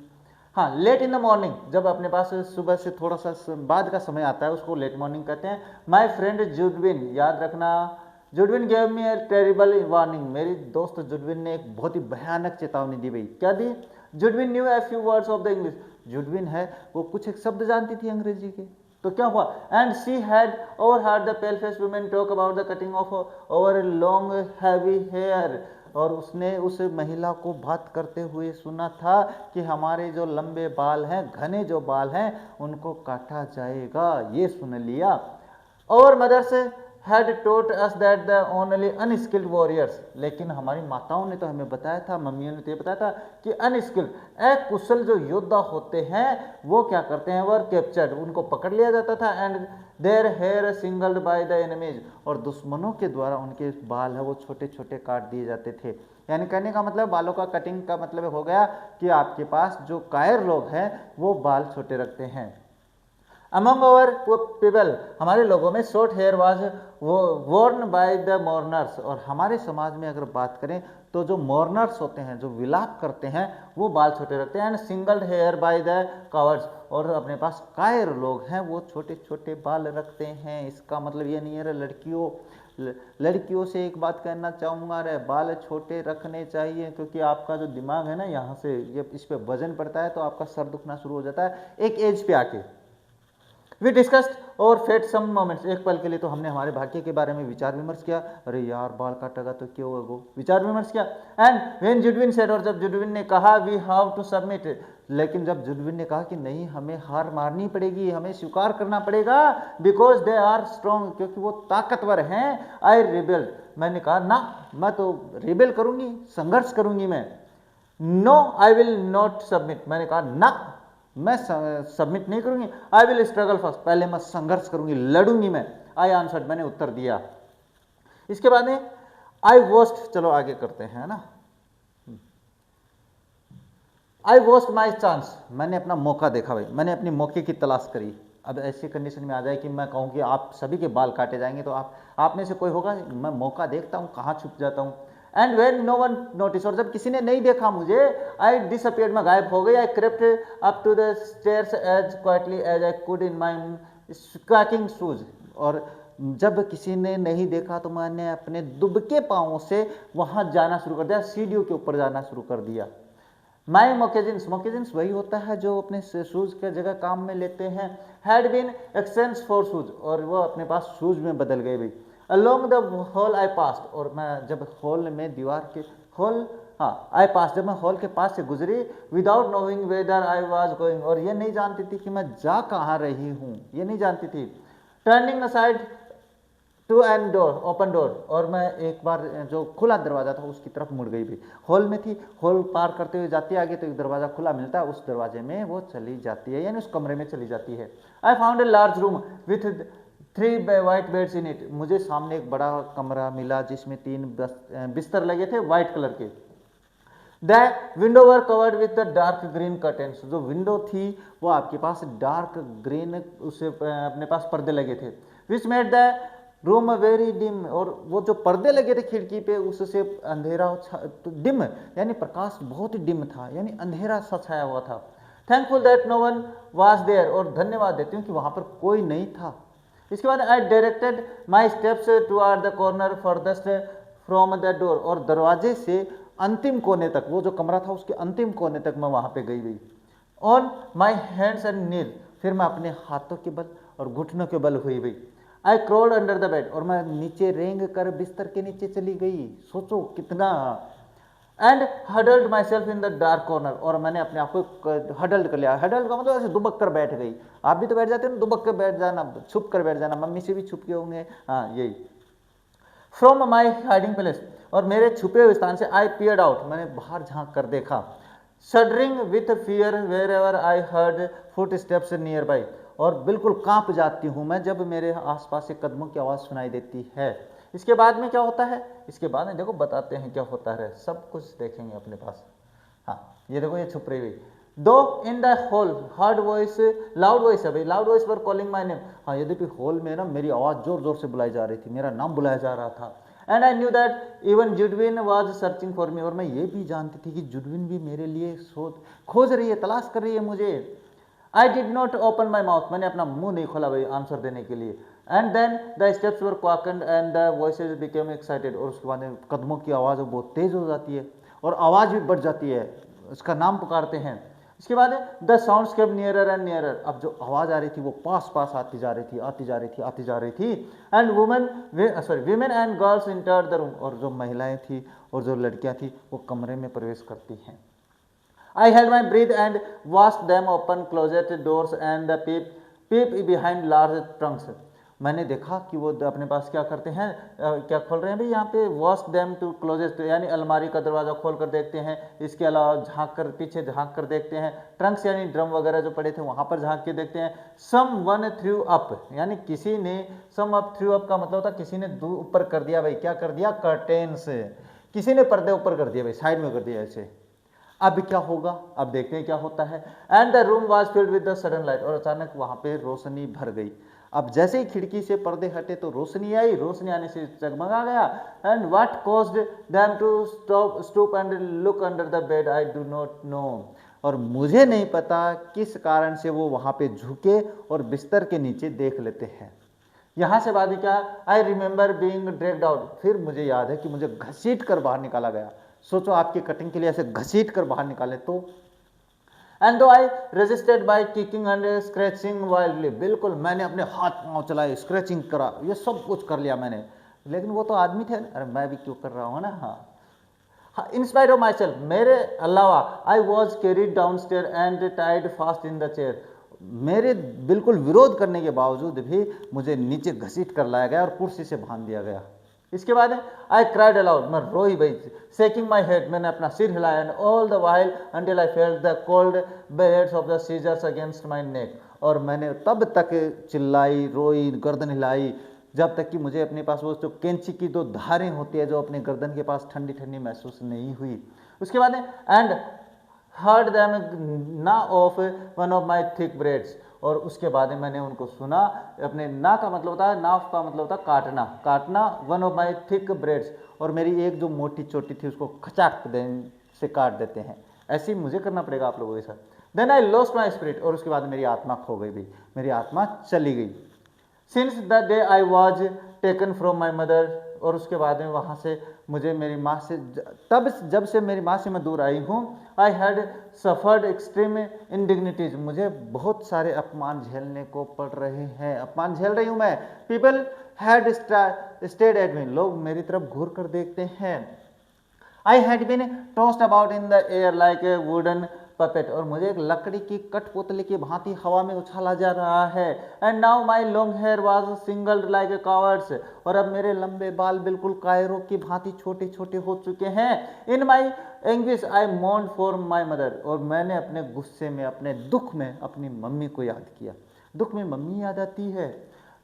हाँ, लेट इन द मॉर्निंग, जब अपने पास सुबह से थोड़ा सा बाद का समय आता है उसको लेट मॉर्निंग कहते हैं। माई फ्रेंड जुडविन, याद रखना, Judewin gave me a terrible warning, मेरी दोस्त जुडविन ने एक बहुत ही भयानक चेतावनी दी। भाई क्या दी? Judewin knew a few words of the English, Judewin है वो कुछ एक शब्द जानती थी अंग्रेजी के। तो क्या हुआ? And she had overheard the pale face women talk about the cutting of our long heavy hair, और उसने उस महिला को बात करते हुए सुना था कि हमारे जो लंबे बाल हैं, घने जो बाल हैं, उनको काटा जाएगा। ये सुन लिया। और mothers had taught us that the only unskilled warriors, लेकिन हमारी माताओं ने तो हमें बताया था, मम्मियों ने तो ये बताया था कि अनस्किल्ड, अकुशल जो योद्धा होते हैं वो क्या करते हैं, वर कैप्चर्ड, उनको पकड़ लिया जाता था, and their hair shingled by the enemies, और दुश्मनों के द्वारा उनके बाल है वो छोटे छोटे काट दिए जाते थे। यानी कहने का मतलब, बालों का कटिंग का मतलब हो गया कि आपके पास जो कायर लोग हैं वो बाल छोटे रखते हैं। Among our people, हमारे लोगों में short hair was worn by the mourners, और हमारे समाज में अगर बात करें तो जो मोर्नर्स होते हैं, जो विलाप करते हैं, वो बाल छोटे रखते हैं। And shingled hair by the cowards, और अपने पास कायर लोग हैं वो छोटे छोटे बाल रखते हैं। इसका मतलब ये नहीं है लड़कियों से एक बात कहना चाहूँगा, रे बाल छोटे रखने चाहिए, क्योंकि आपका जो दिमाग है ना, यहाँ से जब इस पर वजन पड़ता है तो आपका सर दुखना शुरू हो जाता है एक एज पे आके। वी डिस्कस्ड और फेट सम मोमेंट्स, एक पल के लिए तो हमने हमारे भाग्य के बारे में विचार विमर्श किया। अरे यार बाल काटेगा तो क्यों होगा, वो विचार विमर्श किया। एंड व्हेन जुडविन सेड, और जब जुडविन ने कहा वी हैव टू सबमिट, लेकिन जब जुडविन ने कहा कि नहीं हमें हार मारनी पड़ेगी, हमें स्वीकार करना पड़ेगा, बिकॉज दे आर स्ट्रॉन्ग, क्योंकि वो ताकतवर हैं। आई रिबेल, मैंने कहा ना, मैं तो रिबेल करूंगी, संघर्ष करूंगी मैं। No I will not submit, मैंने कहा ना मैं सबमिट नहीं करूंगी। आई विल स्ट्रगल फर्स्ट, पहले मैं संघर्ष करूंगी, लड़ूंगी मैं। आई आंसर्ड, मैंने उत्तर दिया। इसके बाद में आई वॉस्ट, चलो आगे करते हैं ना। आई वॉस्ट माई चांस, मैंने अपना मौका देखा भाई, मैंने अपनी मौके की तलाश करी। अब ऐसी कंडीशन में आ जाए कि मैं कहूँ कि आप सभी के बाल काटे जाएंगे, तो आप में से कोई होगा, मैं मौका देखता हूँ, कहाँ छुप जाता हूँ। And when no one notice, और जब किसी ने नहीं देखा मुझे, आई डिसअपियर्ड, मैं गायब हो गई। I crept up to the stairs as quietly as I could in my squeaking shoes, और जब किसी ने नहीं देखा तो मैंने अपने दुबके पाँवों से वहाँ जाना शुरू कर दिया, सीढ़ियों के ऊपर जाना शुरू कर दिया। माई मोकेजिन्स, मोकेजिन्स वही होता है जो अपने शूज के जगह काम में लेते हैं। Had been exchange for shoes, और वो अपने पास शूज में बदल गए भाई। Along the hall I passed, और मैं जब हॉल में दीवार के हॉल, हाँ आई पास, जब मैं हॉल के पास से गुजरी, without knowing whether I was going, और ये नहीं जानती थी कि मैं जा कहाँ रही हूँ, ये नहीं जानती थी। Turning aside to an door, open door, और मैं एक बार जो खुला दरवाजा था उसकी तरफ मुड़ गई भी। हॉल में थी, हॉल पार करते हुए जाती है आगे तो एक दरवाजा खुला मिलता है, उस दरवाजे में वो चली जाती है, यानी उस कमरे में चली जाती है। I found a large room with 3 white beds in it, मुझे सामने एक बड़ा कमरा मिला जिसमें 3 बिस्तर लगे थे वाइट कलर के। The window were covered with the dark green curtains, जो विंडो थी वो आपके पास डार्क ग्रीन, उसे अपने पास पर्दे लगे थे। Which made the room very dim, और वो जो पर्दे लगे थे खिड़की पे उससे अंधेरा डिम, यानी प्रकाश बहुत ही डिम था, यानी अंधेरा सा छाया हुआ था। Thankful that no one was there, और धन्यवाद देती हूँ कि वहाँ पर कोई नहीं था। इसके बाद I directed my steps toward the corner farthest from the door, और दरवाजे से अंतिम कोने तक, वो जो कमरा था उसके अंतिम कोने तक मैं वहाँ पे गई। ऑन माई हैंड्स एंड नील, फिर मैं अपने हाथों के बल और घुटनों के बल हुई गई। आई क्रोल्ड अंडर द बेड, और मैं नीचे रेंग कर बिस्तर के नीचे चली गई, सोचो कितना। And huddled my self in the dark corner, और मैंने अपने आप को हडल्ड कर लिया। हडल्ड का मतलब ऐसे दुबक कर बैठ गई। आप भी तो बैठ जाते हो ना, दुबक कर बैठ जाना, छुप कर बैठ जाना, मम्मी से भी छुप के होंगे, हाँ यही। फ्रॉम माई हाइडिंग प्लेस, और मेरे छुपे हुए स्थान से आई पियर्ड आउट, मैंने बाहर झांक कर देखा। Shuddering with fear whenever I heard footsteps nearby, और बिल्कुल कांप जाती हूँ मैं जब मेरे आसपास से कदमों की आवाज़ सुनाई देती है। इसके बाद में क्या होता है, इसके बाद में देखो बताते हैं क्या होता है, सब कुछ देखेंगे अपने पास। हाँ ये देखो, ये छुप रही हुई। दो in the hall hard voice, loud voice है भाई, लाउड वॉइस पर कॉलिंग माई नेम, हाँ यद्यपि हॉल में ना मेरी आवाज़ जोर जोर से बुलाई जा रही थी, मेरा नाम बुलाया जा रहा था। And I knew that even Judewin was searching for me, और मैं ये भी जानती थी कि जुडविन भी मेरे लिए खोज रही है, तलाश कर रही है मुझे। I did not open my mouth, मैंने अपना मुंह नहीं खोला भाई आंसर देने के लिए। And then the steps were quickened and the voices became excited, और उसके बाद कदमों की आवाज़ बहुत तेज़ हो जाती है और आवाज़ भी बढ़ जाती है, उसका नाम पुकारते हैं। इसके बाद the sounds came nearer and nearer, अब जो आवाज़ आ रही थी वो पास पास आती जा रही थी, आती जा रही थी, आती जा रही थी। And women and girls entered the room, और जो महिलाएं थी और जो लड़कियां थी वो कमरे में प्रवेश करती हैं। I held my breath and watched them open closet doors and the peep behind large trunks. मैंने देखा कि वो अपने पास क्या करते हैं, क्या खोल रहे हैं भाई यहाँ पे, वॉश देम टू क्लोजेट, यानी अलमारी का दरवाज़ा खोल कर देखते हैं। इसके अलावा झांक कर, पीछे झांक कर देखते हैं। ट्रंक्स यानी ड्रम वगैरह जो पड़े थे वहाँ पर झांक के देखते हैं। सम वन थ्रू अप, यानी किसी ने, सम अप थ्रू अप का मतलब होता किसी ने ऊपर कर दिया भाई, क्या कर दिया, कर्टेन्स, किसी ने पर्दे ऊपर कर दिया भाई, साइड में कर दिया ऐसे। अब क्या होगा, अब देखते हैं क्या होता है। And the room was filled with the sudden light, और अचानक वहां पे रोशनी भर गई। अब जैसे ही खिड़की से पर्दे हटे तो रोशनी आई, रोशनी आने से जगमगा गया। And what caused them to stoop and look under the bed I do not know, और मुझे नहीं पता किस कारण से वो वहां पे झुके और बिस्तर के नीचे देख लेते हैं। यहाँ से बाद क्या, I remember being dragged out, फिर मुझे याद है कि मुझे घसीट कर बाहर निकाला गया। सोचो आपकी कटिंग के लिए ऐसे घसीट कर बाहर निकाले तो। And though I resisted by kicking and scratching wildly, बिल्कुल मैंने अपने हाथ पांव चलाए, स्क्रैचिंग करा, ये सब कुछ कर लिया मैंने, लेकिन वो तो आदमी थे, अरे मैं भी क्यों कर रहा हूँ ना। हाँ, in spite of myself, मेरे अलावा, I was carried down stair and tied fast in the chair, मेरे बिल्कुल विरोध करने के बावजूद भी मुझे नीचे घसीट कर लाया गया और कुर्सी से बांध दिया गया। इसके बाद आई क्राइड अलाउड, मैं रोई भाई, शेकिंग माई हेड, मैंने अपना सिर हिलाया, and all the while until I felt the cold blades of the scissors against my neck, और मैंने तब तक चिल्लाई, रोई, गर्दन हिलाई, जब तक कि मुझे अपने पास वो जो कैंची की दो धारें होती है जो अपने गर्दन के पास ठंडी ठंडी महसूस नहीं हुई। उसके बाद एंड हर्ड दैम ना of one of my thick breads, और उसके बाद मैंने उनको सुना, अपने ना का मतलब होता है, नाफ का मतलब होता है काटना, काटना, one of my thick breads, और मेरी एक जो मोटी चोटी थी उसको खचाक से काट देते हैं। ऐसे ही मुझे करना पड़ेगा आप लोगों के साथ। Then I lost my spirit, और उसके बाद मेरी आत्मा खो गई भी, मेरी आत्मा चली गई। Since the day I was taken from my mother, और उसके बाद में वहाँ से मुझे मेरी माँ से, तब जब से मेरी माँ से मैं दूर आई हूँ, आई हैड सफर्ड एक्सट्रीम इंडिग्निटीज, मुझे बहुत सारे अपमान झेलने को पड़ रहे हैं, अपमान झेल रही हूँ मैं। People had stared at me, लोग मेरी तरफ घूर कर देखते हैं। I had been tossed about in the air like a wooden puppet, और मुझे एक लकड़ी की कठपुतली की भांति हवा में उछाला जा रहा है। And now my long hair was shingled like a coward's, और अब मेरे लंबे बाल बिल्कुल कायरों की भांति छोटे छोटे हो चुके हैं। In my anguish I mourn for my mother, और मैंने अपने गुस्से में, अपने दुख में अपनी मम्मी को याद किया। दुख में मम्मी याद आती है।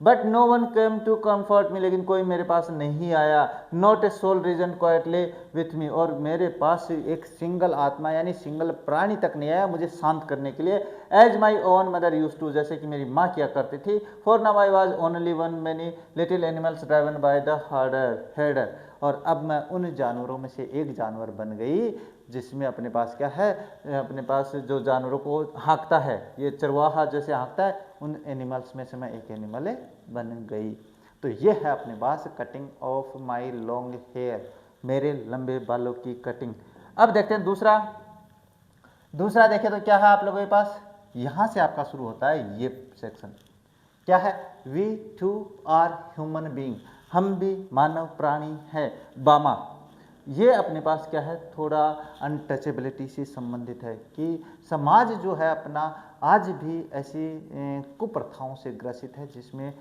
But no one came to comfort me, लेकिन कोई मेरे पास नहीं आया। Not a soul reason quietly with me, और मेरे पास एक सिंगल आत्मा यानी सिंगल प्राणी तक नहीं आया मुझे शांत करने के लिए। As my own mother used to, जैसे कि मेरी माँ किया करती थी। For now I was only one many little animals driven by the herder, और अब मैं उन जानवरों में से एक जानवर बन गई जिसमें अपने पास क्या है, अपने पास जो जानवरों को हाँकता है, ये चरवाहा जैसे हाँकता है, उन एनिमल्स में से मैं एक एनिमल बन गई। तो ये है अपने पास cutting of my long hair, मेरे लंबे बालों की कटिंग। अब देखते हैं दूसरा देखें तो क्या है आप लोगों के पास, यहाँ से आपका शुरू होता है ये सेक्शन। क्या है, we too are human being, हम भी मानव प्राणी है। बामा, ये अपने पास क्या है, थोड़ा अनटचेबिलिटी से संबंधित है कि समाज जो है अपना आज भी ऐसी कुप्रथाओं से ग्रसित है जिसमें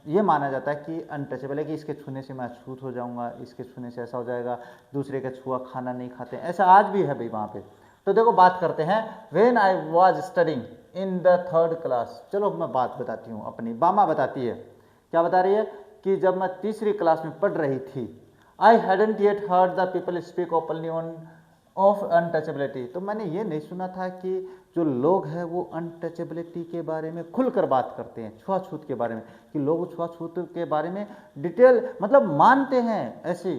ये माना जाता है कि अनटचेबल है, कि इसके छूने से मैं अछूत हो जाऊंगा, इसके छूने से ऐसा हो जाएगा, दूसरे का छुआ खाना नहीं खाते, ऐसा आज भी है भाई वहाँ पे। तो देखो बात करते हैं, when I was studying in the 3rd class, चलो मैं बात बताती हूँ अपनी। बामा बताती है, क्या बता रही है कि जब मैं 3री क्लास में पढ़ रही थी, I hadn't yet heard the people speak openly on off untouchability, तो मैंने ये नहीं सुना था कि जो लोग हैं वो अनटचेबिलिटी के बारे में खुलकर बात करते हैं, छुआछूत के बारे में, कि लोग छुआछूत के बारे में डिटेल मतलब मानते हैं ऐसे।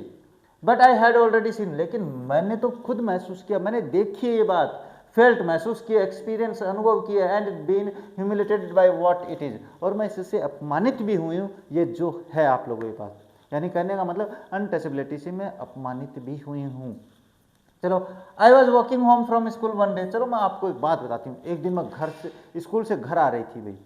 But I had already seen, लेकिन मैंने तो खुद महसूस किया, मैंने देखी ये बात, फेल्ट महसूस किया, एक्सपीरियंस अनुभव किया, and been humiliated by what it is, और मैं इससे अपमानित भी हुई हूँ, ये जो है आप लोगों के पास, यानी कहने का मतलब अनटचेबिलिटी से मैं अपमानित भी हुई हूँ। चलो, I was walking home from school one day. चलो मैं आपको एक बात बताती हूँ। एक दिन मैं घर से स्कूल से घर आ रही थी भाई,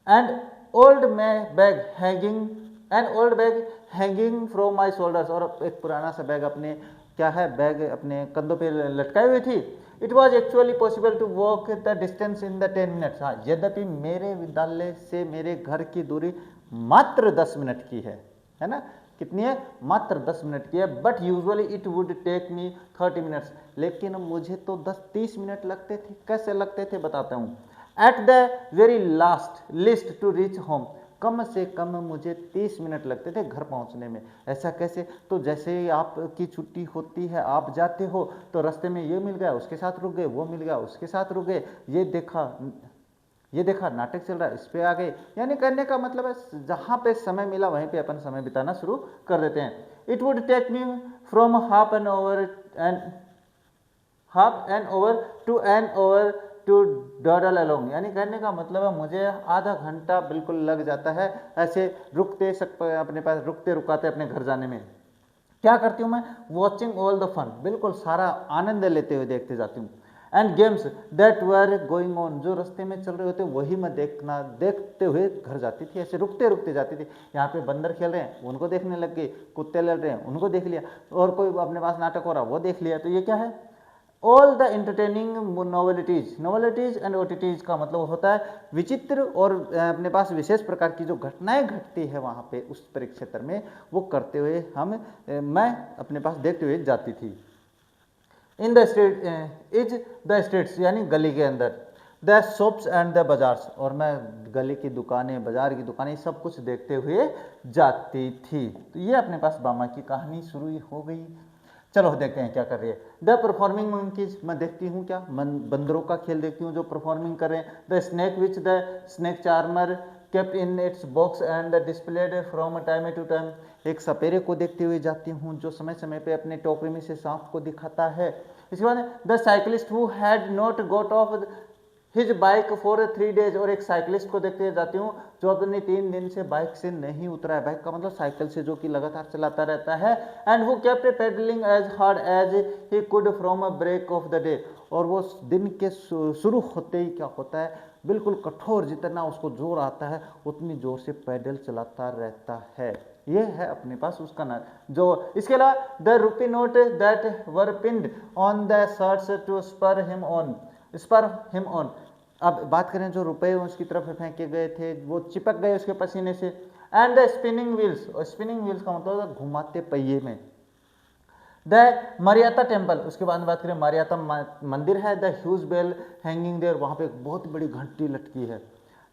एंड ओल्ड मैं bag hanging and old bag hanging from my shoulders, और एक पुराना सा बैग अपने क्या है बैग अपने कंधों पे लटकाई हुई थी। It was actually possible to walk the distance in the 10 minutes. हाँ, यद्यपि मेरे विद्यालय से मेरे घर की दूरी मात्र 10 मिनट की है ना, कितनी है, मात्र 10 मिनट की है। But usually it would take me 30 minutes, लेकिन मुझे तो 10-30 मिनट लगते थे। कैसे लगते थे बताता हूँ। At the very last least to reach home, कम से कम मुझे 30 मिनट लगते थे घर पहुंचने में। ऐसा कैसे, तो जैसे ही आपकी छुट्टी होती है, आप जाते हो तो रास्ते में ये मिल गया, उसके साथ रुक गए, वो मिल गया, उसके साथ रुक गए, ये देखा नाटक चल रहा है, इस पे आ गए। यानी करने का मतलब है जहाँ पे समय मिला वहीं पे अपन समय बिताना शुरू कर देते हैं। It would take me from half an hour to dawdle along, यानी कहने का मतलब है मुझे आधा घंटा बिल्कुल लग जाता है ऐसे अपने पास रुकते रुकाते अपने घर जाने में। क्या करती हूँ मैं, वॉचिंग ऑल द फन, बिल्कुल सारा आनंद लेते हुए देखते जाती हूँ। And games that were going on, जो रास्ते में चल रहे होते वही मैं देखते हुए घर जाती थी। ऐसे रुकते रुकते जाती थी। यहाँ पे बंदर खेल रहे हैं, उनको देखने लग गई, कुत्ते लड़ रहे हैं, उनको देख लिया, और कोई अपने पास नाटक हो रहा वो देख लिया। तो ये क्या है, all the entertaining novelties and oddities का मतलब होता है विचित्र और अपने पास विशेष प्रकार की जो घटनाएं घटती है वहाँ पे उस परिक्षेत्र में, वो करते हुए मैं अपने पास देखते हुए जाती थी। इन द स्ट्रीट्स यानी गली के अंदर, the shops and the bazaars, और मैं गली की दुकानें, बाजार की दुकानें सब कुछ देखते हुए जाती थी। तो ये अपने पास बामा की कहानी शुरू हो गई। चलो देखते हैं क्या कर रही है। द परफॉर्मिंग मंकीज, मैं देखती हूँ क्या, बंदरों का खेल देखती हूँ जो परफॉर्मिंग कर रहे हैं। The snake which the snake charmer kept in its box and displayed from time to time, एक सपेरे को देखते हुए जाती हूँ जो समय समय पे अपने टोकरी में से सांप को दिखाता है। इसके बाद the cyclist who had not got off his bike for 3 days, और एक साइकिलिस्ट को देखते जाती हूँ जो अपने 3 दिन से बाइक से नहीं उतरा है। बाइक का मतलब साइकिल से, जो कि लगातार चलाता रहता है। And who kept pedalling as hard as he could from a break of the day, और वो दिन के शुरू होते ही क्या होता है, बिल्कुल कठोर, जितना उसको जोर आता है उतनी जोर से पैडल चलाता रहता है। ये है अपने पास उसका ना जो। इसके अलावा the rupee note that were pinned on the shirts to spur him on, अब बात करें जो रुपए उसकी तरफ फेंके गए थे वो चिपक गए उसके पसीने से। एंड द स्पिनिंग व्हील्स, और स्पिनिंग व्हील्स का मतलब घुमाते पहिए में। द मारियाता टेम्पल, उसके बाद में बात करें मारियाता मंदिर है। The huge bell hanging there, वहाँ पे एक बहुत बड़ी घंटी लटकी है।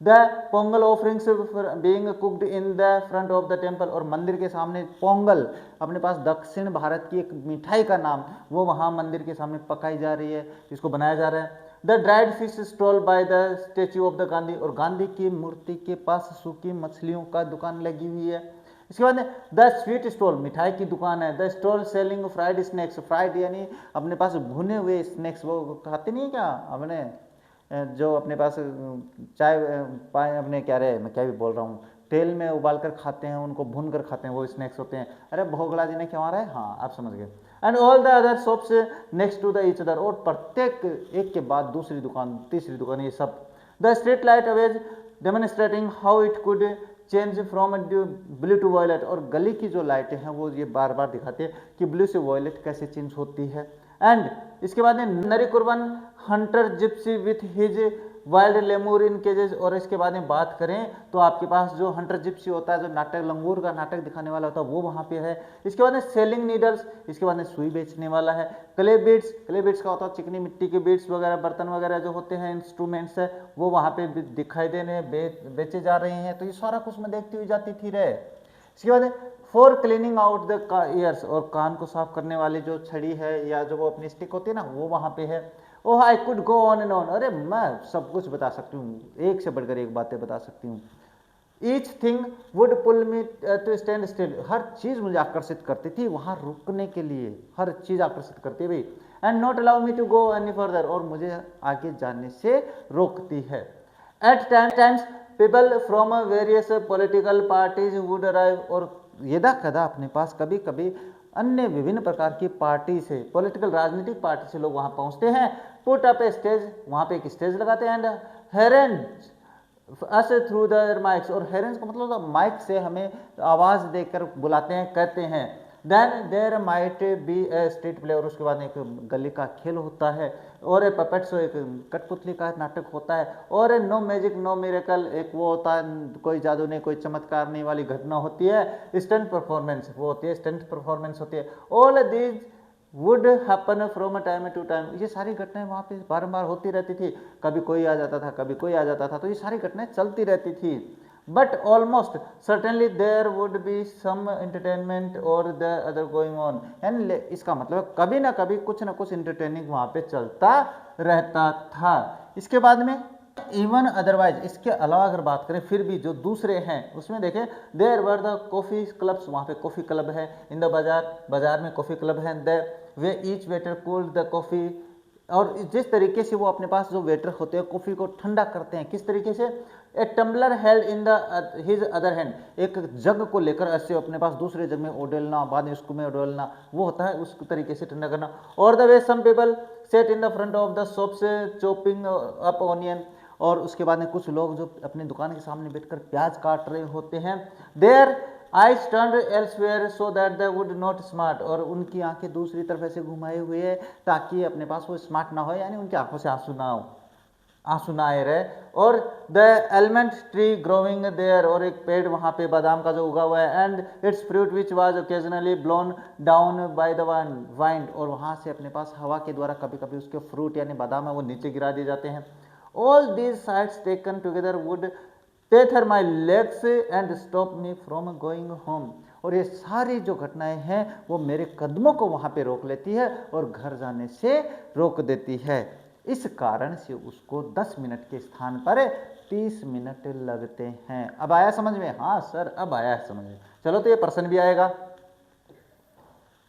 The pongal offerings being cooked in the front of the temple, और मंदिर के सामने पोंगल, अपने पास दक्षिण भारत की एक मिठाई का नाम, वो वहाँ मंदिर के सामने पकाई जा रही है, इसको बनाया जा रहा है। The dried fish stall by the statue of the Gandhi, और गांधी की मूर्ति के पास सूखी मछलियों का दुकान लगी हुई है। इसके बाद द स्वीट स्टॉल, मिठाई की दुकान है। The stall selling fried snacks, fried यानी अपने पास भुने हुए स्नैक्स, वो खाते नहीं क्या अपने जो अपने पास चाय पाए अपने क्या रहे, मैं क्या भी बोल रहा हूँ, तेल में उबाल कर खाते हैं, उनको भून कर खाते हैं, वो स्नैक्स होते हैं। अरे भोगला जी ने क्या मारा है, हाँ आप समझ गए। And all the other shops next to the each other, और प्रत्येक एक के बाद दूसरी दुकान, तीसरी दुकान, ये सब। The street light always demonstrating how it could change from blue to violet, और गली की जो लाइटें हैं वो ये बार बार दिखाते हैं कि ब्लू से वॉयलेट कैसे चेंज होती है। एंड इसके बाद Narikuravan hunter gypsy with his wild lemur in cages, और इसके बाद में बात करें तो आपके पास जो हंटर जिप्सी होता है, जो नाटक लंगूर का नाटक दिखाने वाला होता है, वो वहाँ पे है। इसके बाद में सेलिंग नीडल्स, इसके बाद में सुई बेचने वाला है। क्ले बीड्स का होता है चिकनी मिट्टी के बीड्स वगैरह, बर्तन वगैरह जो होते हैं, इंस्ट्रूमेंट्स है, वो वहाँ पे दिखाई देने बेचे जा रहे हैं। तो ये सारा कुछ मैं देखती हुई जाती थी रे। इसके बाद for cleaning out the years, और कान को साफ करने वाली जो छड़ी है या जो वो अपनी स्टिक होती है ना, वो वहाँ पे है। Oh I could go on and on, अरे मैं सब कुछ बता सकती हूँ, एक से बढ़कर एक बातें बता सकती हूँ। Each thing would pull me to stand still, हर चीज़ मुझे आकर्षित करती थी वहाँ रुकने के लिए, हर चीज़ आकर्षित करती है भाई। And not allow me to go any further, और मुझे आगे जाने से रोकती है। At times people from various political parties would arrive, और यदा कदा अपने पास कभी कभी अन्य विभिन्न प्रकार की पार्टी से, पॉलिटिकल राजनीतिक पार्टी से लोग वहाँ पहुँचते हैं, पुट अप ए स्टेज, वहाँ पे एक स्टेज लगाते हैं, and Herenj us through their mics, और हेरेंज का मतलब माइक से हमें आवाज़ देकर बुलाते हैं, कहते हैं। Then there might be a street play, और उसके बाद एक गली का खेल होता है, और ए पपेट शो, एक कठपुतली का नाटक होता है, और ए नो मैजिक नो मिरेकल, एक वो होता है कोई जादू नहीं कोई चमत्कार नहीं वाली घटना होती है, स्टंट परफॉर्मेंस वो होती है, स्टंट परफॉर्मेंस होती है। All these would happen from time to time, ये सारी घटनाएं वहाँ पे बारंबार होती रहती थी, कभी कोई आ जाता था कभी कोई आ जाता था, तो ये सारी घटनाएं चलती रहती थी। But almost certainly there would be some entertainment or the other going on, यानी इसका मतलब कभी ना कभी कुछ ना कुछ एंटरटेनिंग वहाँ पे चलता रहता था। इसके बाद में इवन अदरवाइज, इसके अलावा अगर बात करें फिर भी जो दूसरे हैं उसमें देखें, there were the coffee clubs, वहाँ पे कॉफ़ी क्लब है, इन द बाजार, बाजार में कॉफ़ी क्लब है, the way each waiter cooled the coffee, और जिस तरीके से वो अपने पास जो वेटर होते हैं कॉफ़ी को ठंडा करते हैं, किस तरीके से, a tumbler held in the his other hand, एक जग को लेकर ऐसे अपने पास दूसरे जग में उड़ेलना, बाद में उसको में उड़ेलना, वो होता है उस तरीके से ठंडा करना। और the way some people sat in the front of the shop से चॉपिंग अप ऑनियन, और उसके बाद में कुछ लोग जो अपनी दुकान के सामने बैठकर प्याज काट रहे होते हैं, their eyes turned elsewhere so that they would not smart, और उनकी आंखें दूसरी तरफ ऐसे घुमाए हुए है ताकि अपने पास वो स्मार्ट ना हो, यानी उनकी आंखों से आंसू ना हो, आंसू ना आए रहे। और the element tree growing there, और एक पेड़ वहाँ पे बादाम का जो उगा हुआ है, and it's fruit which was occasionally blown down by the wind, और वहाँ से अपने पास हवा के द्वारा कभी कभी उसके फ्रूट यानी बादाम है वो नीचे गिरा दिए जाते हैं। All these sights taken together would tether my legs and stop me from going home, और ये सारी जो घटनाएं हैं वो मेरे कदमों को वहाँ पे रोक लेती है और घर जाने से रोक देती है। इस कारण से उसको 10 मिनट के स्थान पर 30 मिनट लगते हैं। अब आया समझ में? हाँ सर अब आया समझ में। चलो तो ये प्रश्न भी आएगा।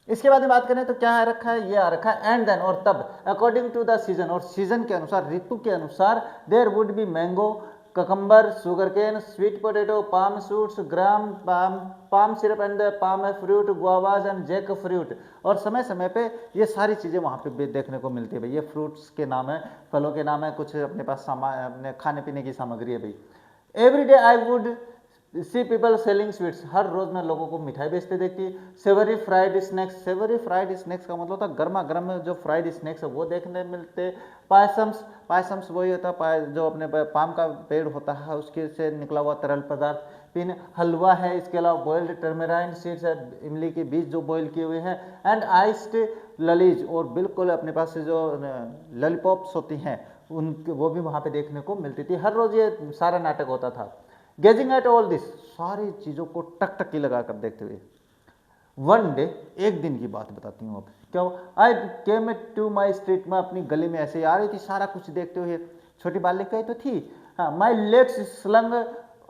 इसके बाद में बात करें तो क्या आ रखा है, ये आ रखा है एंड देन, और तब, अकॉर्डिंग टू द सीजन, और सीजन के अनुसार, ऋतु के अनुसार, there would be mango, cucumber, sugarcane, sweet potato, palm shoots, gram palm syrup and palm fruit, guavas and jackfruit, और समय समय पे ये सारी चीज़ें वहाँ पे देखने को मिलती है भाई। ये फ्रूट्स के नाम है, फलों के नाम है, कुछ अपने पास अपने खाने पीने की सामग्री है भाई। Every day I would see people selling sweets, हर रोज मैं लोगों को मिठाई बेचते देखती। Savoury fried snacks, savoury fried snacks का मतलब होता है गर्मा गर्म जो फ्राइड स्नैक्स है वो देखने मिलते। पायसम्स, पायसम्स वही होता है जो अपने पाम का पेड़ होता है उसके से निकला हुआ तरल पदार्थ। फिर हलवा है, इसके अलावा बॉइल्ड टर्मेराइन सीड्स है, इमली के बीज जो बॉईल किए हुए हैं, एंड आइस्ड ललीज, और बिल्कुल अपने पास से जो लॉलीपॉप्स होती हैं उनके वो भी वहाँ पे देखने को मिलती थी। हर रोज ये सारा नाटक होता था। गेजिंग एट ऑल दिस, सारी चीज़ों को टकटकी लगा कर देखते हुए, वन डे, एक दिन की बात बताती हूँ अब क्या हुआ। आई केम टू माई स्ट्रीट, मैं अपनी गली में ऐसे ही आ रही थी सारा कुछ देखते हुए, छोटी बालिका ही तो थी। हाँ, my legs slung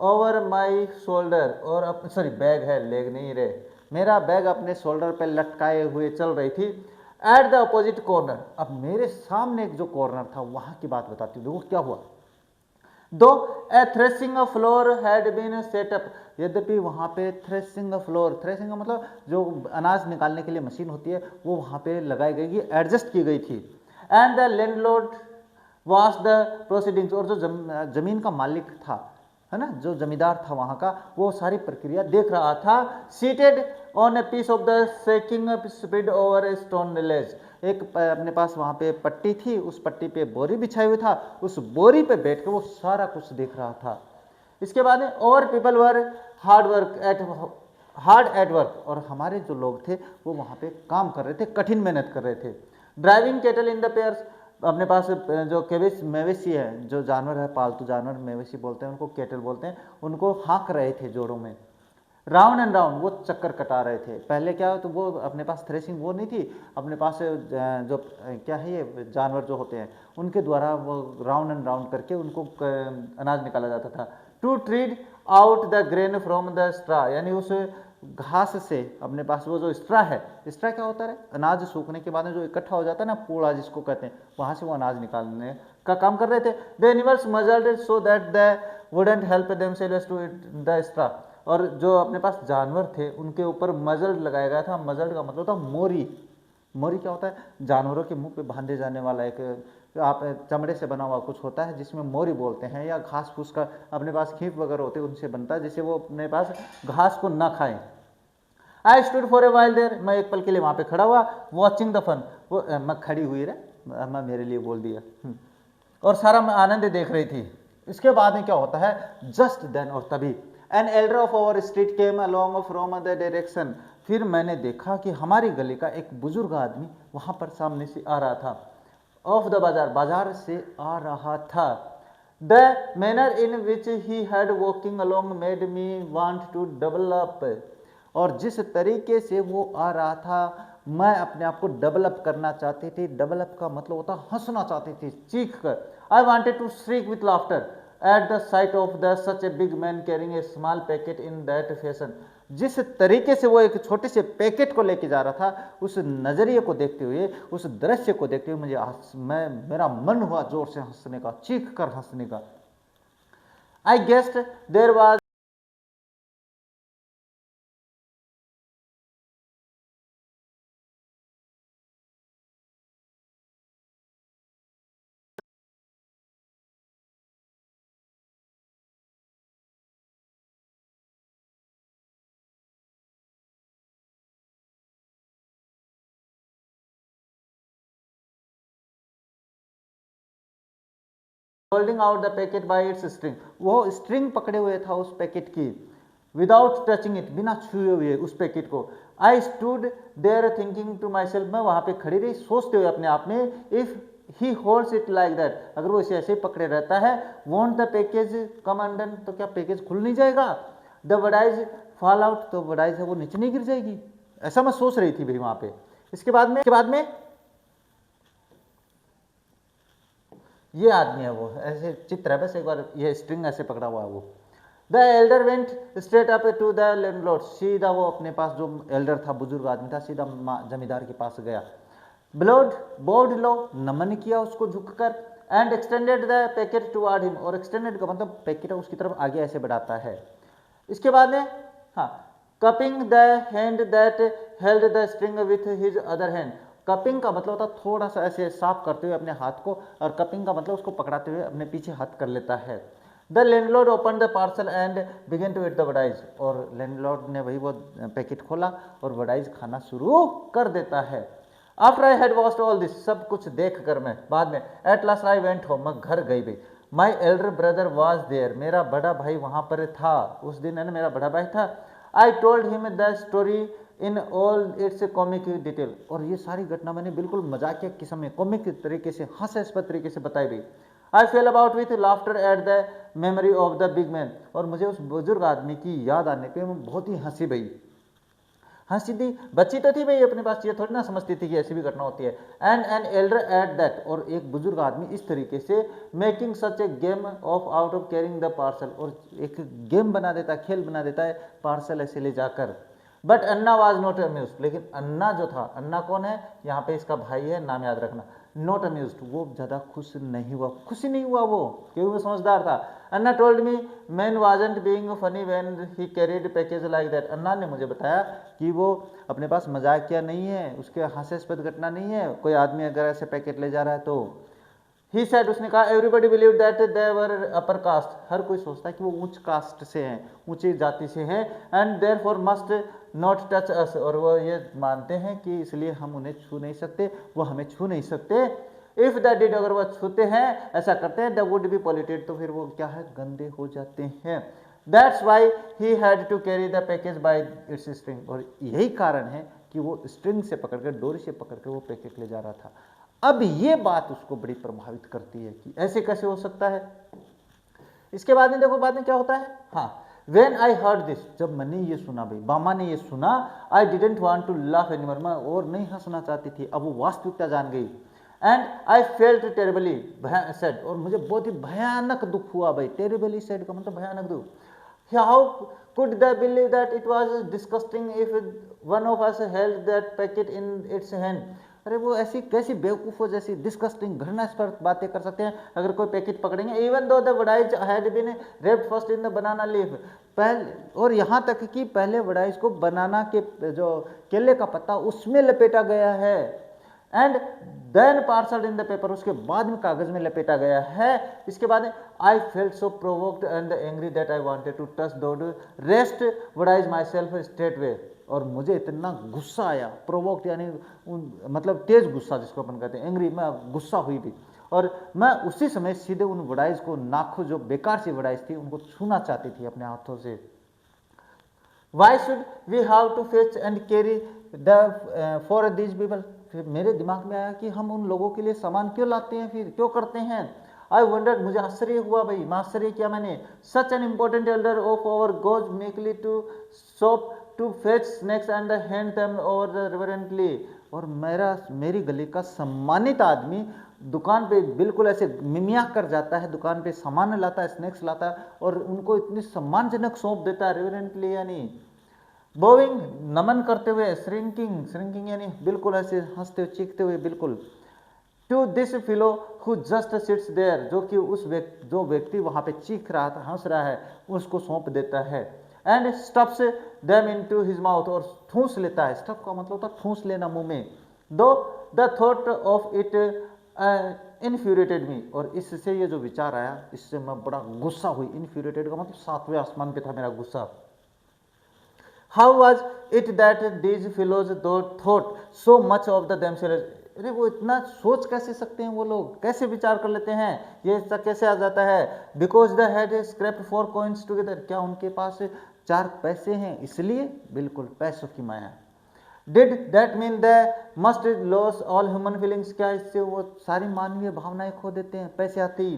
over my shoulder, और सॉरी बैग है, लेग नहीं रे, मेरा बैग अपने शोल्डर पे लटकाए हुए चल रही थी। एट द अपोजिट कॉर्नर, अब मेरे सामने एक जो कॉर्नर था वहाँ की बात बताती हूँ, देखो क्या हुआ। Though a threshing floor had been setup, यद्यपि वहाँ पे थ्रेसिंग फ्लोर, थ्रेसिंग का मतलब जो अनाज निकालने के लिए मशीन होती है वो वहाँ पे लगाई गई, एडजस्ट की गई थी। And the landlord was the proceedings, और जो जमीन का मालिक था, है ना, जो जमींदार था वहाँ का, वो सारी प्रक्रिया देख रहा था। Seated on a piece of the sacking spread over a stone ledge, एक अपने पास वहाँ पे पट्टी थी, उस पट्टी पे बोरी बिछाई हुई था, उस बोरी पे बैठ के वो सारा कुछ देख रहा था। इसके बाद में और people were hard at work, और हमारे जो लोग थे वो वहाँ पे काम कर रहे थे, कठिन मेहनत कर रहे थे। Driving cattle in the pairs, अपने पास जो मवेशी है, जो जानवर है, पालतू जानवर मवेशी बोलते हैं उनको, कैटल बोलते हैं, उनको हाँक रहे थे जोड़ों में। राउंड एंड राउंड, वो चक्कर कटा रहे थे। पहले क्या तो वो अपने पास थ्रेसिंग वो नहीं थी, अपने पास जो क्या है ये जानवर जो होते हैं उनके द्वारा वो राउंड एंड राउंड करके उनको अनाज निकाला जाता था। To tread out the grain from the straw, यानी उस घास से अपने पास वो जो स्ट्रा है, स्ट्रा क्या होता है, अनाज सूखने के बाद में जो इकट्ठा हो जाता है ना, पूड़ा जिसको कहते हैं, वहाँ से वो अनाज निकालने का काम कर रहे थे। The animals muzzled so that the wouldn't help themselves to eat the straw, और जो अपने पास जानवर थे उनके ऊपर मजल्ड लगाया गया था। मजल्ड का मतलब था मोरी। मोरी क्या होता है? जानवरों के मुंह पे बांधे जाने वाला एक आप चमड़े से बना हुआ कुछ होता है जिसमें मोरी बोलते हैं, या घास फूस का अपने पास खींच वगैरह होते हैं उनसे बनता है, जिससे वो अपने पास घास को ना खाएं। I stood for a while there, मैं एक पल के लिए वहां पे खड़ा हुआ, वॉचिंग द फन, वो मैं खड़ी हुई रे, मैं मेरे लिए बोल दिया, और सारा मैं आनंद देख रही थी। इसके बाद में क्या होता है, जस्ट देन, और तभी an elder of our street came along from the direction, फिर मैंने देखा कि हमारी गली का एक बुजुर्ग आदमी वहां पर सामने से आ रहा था। ऑफ द बाजार, बाजार से आ रहा था। The manner in which he had walking along made me want to double up, और जिस तरीके से वो आ रहा था मैं अपने आप को डेवलप करना चाहती थी। डेवलप का मतलब होता हंसना चाहती थी, चीख कर। I wanted to shriek with laughter at the sight of the such a big man carrying a small packet in that fashion, जिस तरीके से वो एक छोटे से पैकेट को लेके जा रहा था, उस नजरिए को देखते हुए, उस दृश्य को देखते हुए मेरा मन हुआ जोर से हंसने का, चीख कर हंसने का। I guessed there was holding out the packet by its string, वो स्ट्रिंग पकड़े हुए था उस पैकेट की, विदाउट टचिंग इट, बिना छुए हुए उस पैकेट को। I stood there thinking to myself, मैं वहां पे खड़ी रही सोचते हुए अपने आप में, if he holds it like that, अगर वो इसे ऐसे ही पकड़े रहता है, वॉन्ट द पैकेज कम अंडन, तो क्या पैकेज खुल नहीं जाएगा? द वडाइज फॉल आउट, तो वडाइज है वो नीचे नहीं गिर जाएगी? ऐसा मैं सोच रही थी भाई वहां पे। इसके बाद में ये आदमी है, वो ऐसे चित्र है बस, एक बार ये स्ट्रिंग ऐसे पकड़ा हुआ है वो। The elder went straight up to the landlord, सीधा वो अपने पास जो एल्डर था, बुजुर्ग आदमी था, सीधा जमींदार के पास गया। ब्लोड बोर्ड लो, नमन किया उसको झुककर, and extended the packet toward him, और एक्सटेंडेड का मतलब पैकेट उसकी तरफ आगे ऐसे बढ़ाता है। इसके बाद में हाँ, cupping the hand that held the string with his other hand, cupping का मतलब होता है थोड़ा सा ऐसे साफ करते हुए अपने हाथ को, और कपिंग का मतलब उसको पकड़ाते हुए अपने पीछे हाथ कर लेता है। The landlord open the parcel and began to eat the vadais, और लैंडलॉर्ड ने वही वो पैकेट खोला और वडाइज खाना शुरू कर देता है। After I had watched all this, सब कुछ देख कर मैं बाद में, at last I went home, मैं घर गई भाई। My elder brother was there, मेरा बड़ा भाई वहां पर था, उस दिन है ना मेरा बड़ा भाई था। I told him the story in all it's comic detail, और ये सारी घटना मैंने बिल्कुल मजाकिया किस्म में, कॉमिक तरीके से, हास्यास्पद तरीके से बताई गई। I fell about with laughter at the memory of the big man, और मुझे उस बुजुर्ग आदमी की याद आने पे बहुत ही हंसी भाई, हंसी थी। बच्ची तो थी भाई अपने पास, ये थोड़ी ना समझती थी कि ऐसी भी घटना होती है। And an elder at that, और एक बुजुर्ग आदमी इस तरीके से, making such A game of out of carrying the parcel, और एक गेम बना देता है, खेल बना देता है पार्सल ऐसे ले जाकर। But Anna was not amused, लेकिन अन्ना जो था, अन्ना कौन है यहाँ पे, इसका भाई है, नाम याद रखना। नॉट अम्यूज, वो ज़्यादा खुश नहीं हुआ, खुशी नहीं हुआ वो, क्योंकि वो समझदार था। Anna told me man wasn't being funny when he carried package like that, Anna ने मुझे बताया कि वो अपने पास मजाकिया नहीं है, उसके हास्यास्पद घटना नहीं है, कोई आदमी अगर ऐसे पैकेट ले जा रहा है तो। ही सेड, उसने कहा, everybody believe that they were upper caste, हर कोई सोचता है कि वो उच्च कास्ट से हैं, ऊंची जाति से हैं, and therefore must not touch us, और वो ये मानते हैं कि इसलिए हम उन्हें छू नहीं सकते, वो हमें छू नहीं सकते। इफ दैट डिड, अगर वह छूते हैं, ऐसा करते हैं, द वुड बी पॉल्यूटेड, तो फिर वो क्या है, गंदे हो जाते हैं। That's why he had to carry the package by its string, और यही कारण है कि वो स्ट्रिंग से पकड़कर, डोरी से पकड़कर वो पैकेट ले जा रहा था। अब ये बात उसको बड़ी प्रभावित करती है कि ऐसे कैसे हो सकता है। इसके बाद में देखो बाद में क्या होता है, हाँ, वेन आई हर्ड दिस, जब मैंने ये सुना भाई, बामा ने ये सुना, I didn't want to laugh anymore, मैं और नहीं हंसना चाहती थी, अब वो वास्तविकता जान गई। And I felt terribly sad, और मुझे बहुत ही भयानक दुख हुआ भाई, टेरिबली सैड का मतलब भयानक दुख। How could they believe that it was disgusting if one of us held that packet in its hand, अरे वो ऐसी कैसी बेवकूफ़ों जैसी डिस्गस्टिंग घृणास्पद बातें कर सकते हैं अगर कोई पैकेट पकड़ेंगे। Even though the vadais had been wrapped first in the banana leaf, पहले, और यहाँ तक कि पहले वडाइस को बनाना के जो केले का पत्ता उसमें लपेटा गया है, and then parcel in the paper, उसके बाद में कागज में लपेटा गया है। इसके बाद I felt so provoked and angry that I wanted to touch the rest vadais myself straight away, और मुझे इतना गुस्सा आया, प्रोवोक्ड यानी मतलब तेज गुस्सा जिसको अपन कहते हैं, एंग्री, मैं गुस्सा हुई भी, और मैं उसी समय सीधे उन वडाइज को, नाखून जो बेकार सी वडाइज थी उनको छूना चाहती थी अपने हाथों से। Why should we have to fetch and carry the for these people, फिर मेरे दिमाग में आया कि हम उन लोगों के लिए सामान क्यों लाते हैं, फिर क्यों करते हैं। आई वंडर, मुझे आश्चर्य हुआ भाई, मैं आश्चर्य किया मैंने। Such an important elder of our goes meekly to shop to fetch snacks and hand them over reverently, और मेरी गली का सम्मानित आदमी दुकान पे बिल्कुल ऐसे मिमिया कर जाता है, दुकान पे सामान लाता है, स्नैक्स लाता है और उनको इतनी सम्मानजनक सौंप देता है, रेवरेंटली यानी बोविंग, नमन करते हुए, श्रिंकिंग यानी बिल्कुल ऐसे हंसते हुए, चीखते हुए, बिल्कुल। To this fellow who just sits there, जो कि जो व्यक्ति वहां पे चीख रहा था, हंस रहा है, उसको सौंप देता है। And stuffs them into his mouth, और ठूंस लेता है, स्टफ का मतलब होता है ठूंस लेना मुंह में। दो द थॉट ऑफ इट इन्फ्यूरेटेड मी, और इससे ये जो विचार आया, इससे मैं बड़ा गुस्सा हुई। इन्फ्यूरेटेड का मतलब सातवें आसमान पे था मेरा गुस्सा। How was it that these fellows thought so much of the themselves, अरे वो इतना सोच कैसे सकते हैं, वो लोग कैसे विचार कर लेते हैं, ये सब कैसे आ जाता है। Because the had scraped 4 coins together, क्या उनके पास 4 पैसे हैं इसलिए, बिल्कुल पैसों की माया। Did that mean they must lose all human feelings, क्या इससे वो सारी मानवीय भावनाएं खो देते हैं पैसे आते ही।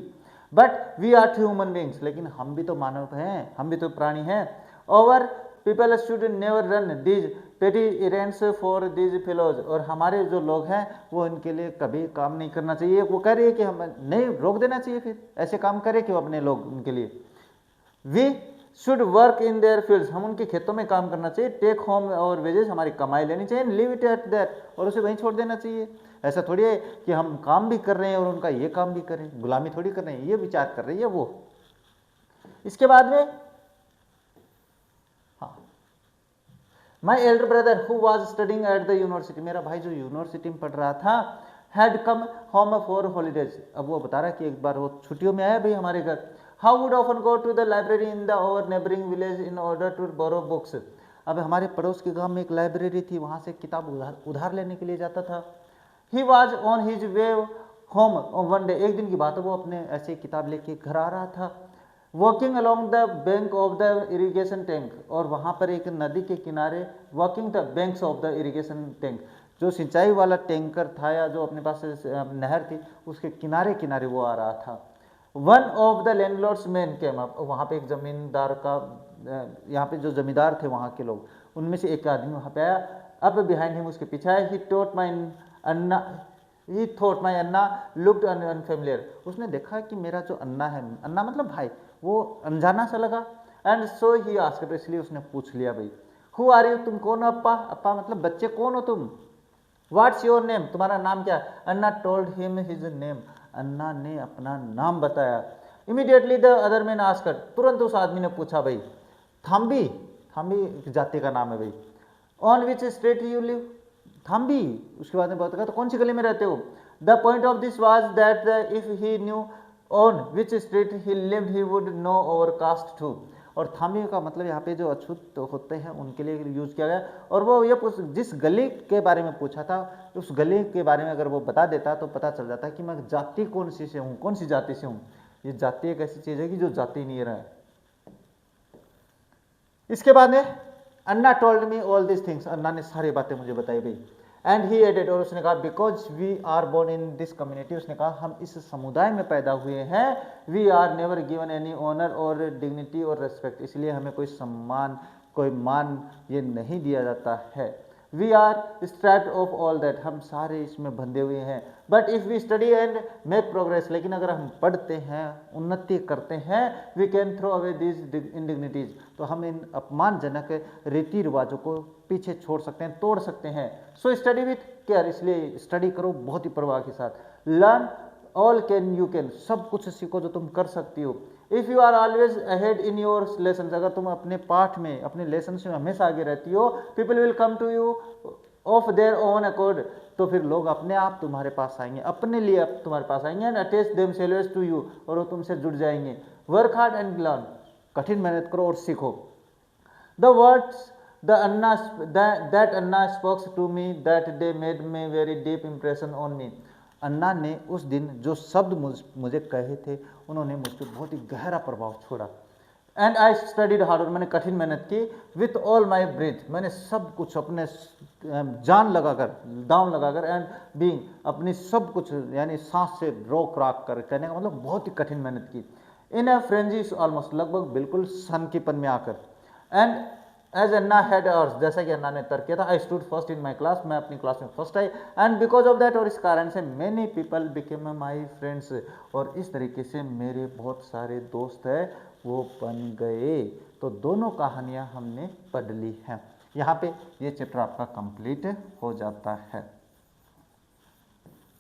But we are human beings, लेकिन हम भी तो मानव हैं, हम भी तो प्राणी हैं। Over people should never run these पेटी इरेंट्स फॉर दीज फेलोज, और हमारे जो लोग हैं वो इनके लिए कभी काम नहीं करना चाहिए। वो कह रही है कि हम नहीं, रोक देना चाहिए, फिर ऐसे काम करें क्यों अपने लोग उनके लिए। We should work in their fields, हम उनके खेतों में काम करना चाहिए। टेक होम और वेजेस, हमारी कमाई लेनी चाहिए। लीव इट एट दैट, और उसे वहीं छोड़ देना चाहिए। ऐसा थोड़ी है कि हम काम भी कर रहे हैं और उनका ये काम भी करें, गुलामी थोड़ी कर रहे हैं, ये विचार कर रही है वो। इसके बाद में माई elder brother who was studying at the university, मेरा भाई जो यूनिवर्सिटी में पढ़ रहा था, had come home for holidays, अब वो बता रहा है कि एक बार वो छुट्टियों में आया भाई हमारे घर। How would often go to the library in the over neighbouring village in order to borrow books, अब हमारे पड़ोस के गांव में एक लाइब्रेरी थी, वहां से किताब उधार लेने के लिए जाता था। He was on his way home one day, एक दिन की बात है, वो अपने ऐसे किताब लेके घर आ रहा था। Walking along the bank of the irrigation tank, और वहाँ पर एक नदी के किनारे, walking the banks of the irrigation tank, जो सिंचाई वाला टैंकर था या जो अपने पास नहर थी उसके किनारे किनारे वो आ रहा था। One of the landlords man came up, वहाँ पे एक जमींदार का, यहाँ पे जो जमींदार थे वहाँ के लोग, उनमें से एक आदमी वहाँ पे आया। अब बिहाइंड हिम, उसके पीछे आया। ही thought my Anna looked unfamiliar, उसने देखा कि मेरा जो अन्ना है, अन्ना मतलब भाई, वो अनजाना सा लगा। एंड सो ही आस्क्ड, इसलिए उसने पूछ लिया भाई, हु आर यू, तुम कौन हो अप्पा, अप्पा मतलब बच्चे कौन हो तुम। व्हाट्स योर नेम, तुम्हारा नाम क्या। अन्ना टोल्ड हिम हिज नेम, अन्ना ने अपना नाम बताया। Immediately the other man asked, तुरंत उस आदमी ने पूछा भाई, थाम्बी, थाम्बी जाति का नाम है भाई। On which street you live, thambi, उसके बाद में बात कहा तो कौन सी गली में रहते हो। The point of this was that if he knew on which street he lived he would know our caste too, और थाम्बी का मतलब यहाँ पे जो अछूत होते हैं उनके लिए यूज किया गया। और वो ये जिस गली के बारे में पूछा था, उस गली के बारे में अगर वो बता देता तो पता चल जाता कि मैं जाति कौन सी से हूँ, कौन सी जाति से हूँ। ये जाति एक ऐसी चीज है कि जो जाति नहीं रहा है। इसके बाद में Anna told me all this things, Anna ने सारी बातें मुझे बताई भाई। एंड ही एडेड, और उसने कहा because we are born in this community, उसने कहा हम इस समुदाय में पैदा हुए हैं। We are never given any honour or dignity or respect, इसलिए हमें कोई सम्मान, कोई मान ये नहीं दिया जाता है। We are strapped of all that, हम सारे इसमें बंधे हुए हैं। But if we study and make progress, लेकिन अगर हम पढ़ते हैं, उन्नति करते हैं, we can throw away these indignities, तो हम इन अपमानजनक रीति रिवाजों को पीछे छोड़ सकते हैं, तोड़ सकते हैं। सो स्टडी विथ केयर, इसलिए स्टडी करो बहुत ही परवाह के साथ। Learn all can you can, सब कुछ सीखो जो तुम कर सकती हो। If you are always ahead in your lesson, अगर तुम अपने पाठ में, अपने लेसन में हमेशा आगे रहती हो, people will come to you of their own accord, तो फिर लोग अपने आप तुम्हारे पास आएंगे, अपने लिए अब तुम्हारे पास आएंगे, and attach themselves to you, और वो तुमसे जुड़ जाएंगे। वर्क हार्ड एंड लर्न, कठिन मेहनत करो और सीखो। The words that Anna spoke to me that day made me very deep impression on me। अन्ना ने उस दिन जो शब्द मुझे कहे थे, उन्होंने मुझ पर बहुत ही गहरा प्रभाव छोड़ा। एंड आई स्टडीड हार्ड, मैंने कठिन मेहनत की। विथ ऑल माई ब्रेथ, मैंने सब कुछ अपने जान लगाकर, दांव लगाकर, एंड बीइंग, अपनी सब कुछ यानी सांस से रोक राक कर, कहने का मतलब बहुत ही कठिन मेहनत की। इन ए फ्रेंजी ऑलमोस्ट, लगभग बिल्कुल सनकीपन में आकर। And as Anna had urged, जैसा कि अन्ना ने तर्क किया था, I stood first in my class, मैं अपनी क्लास में फर्स्ट आई। एंड बिकॉज ऑफ दैट, और इस कारण से many people became my friends, और इस तरीके से मेरे बहुत सारे दोस्त हैं वो बन गए। तो दोनों कहानियाँ हमने पढ़ ली हैं। यहाँ पे ये चैप्टर आपका कंप्लीट हो जाता है।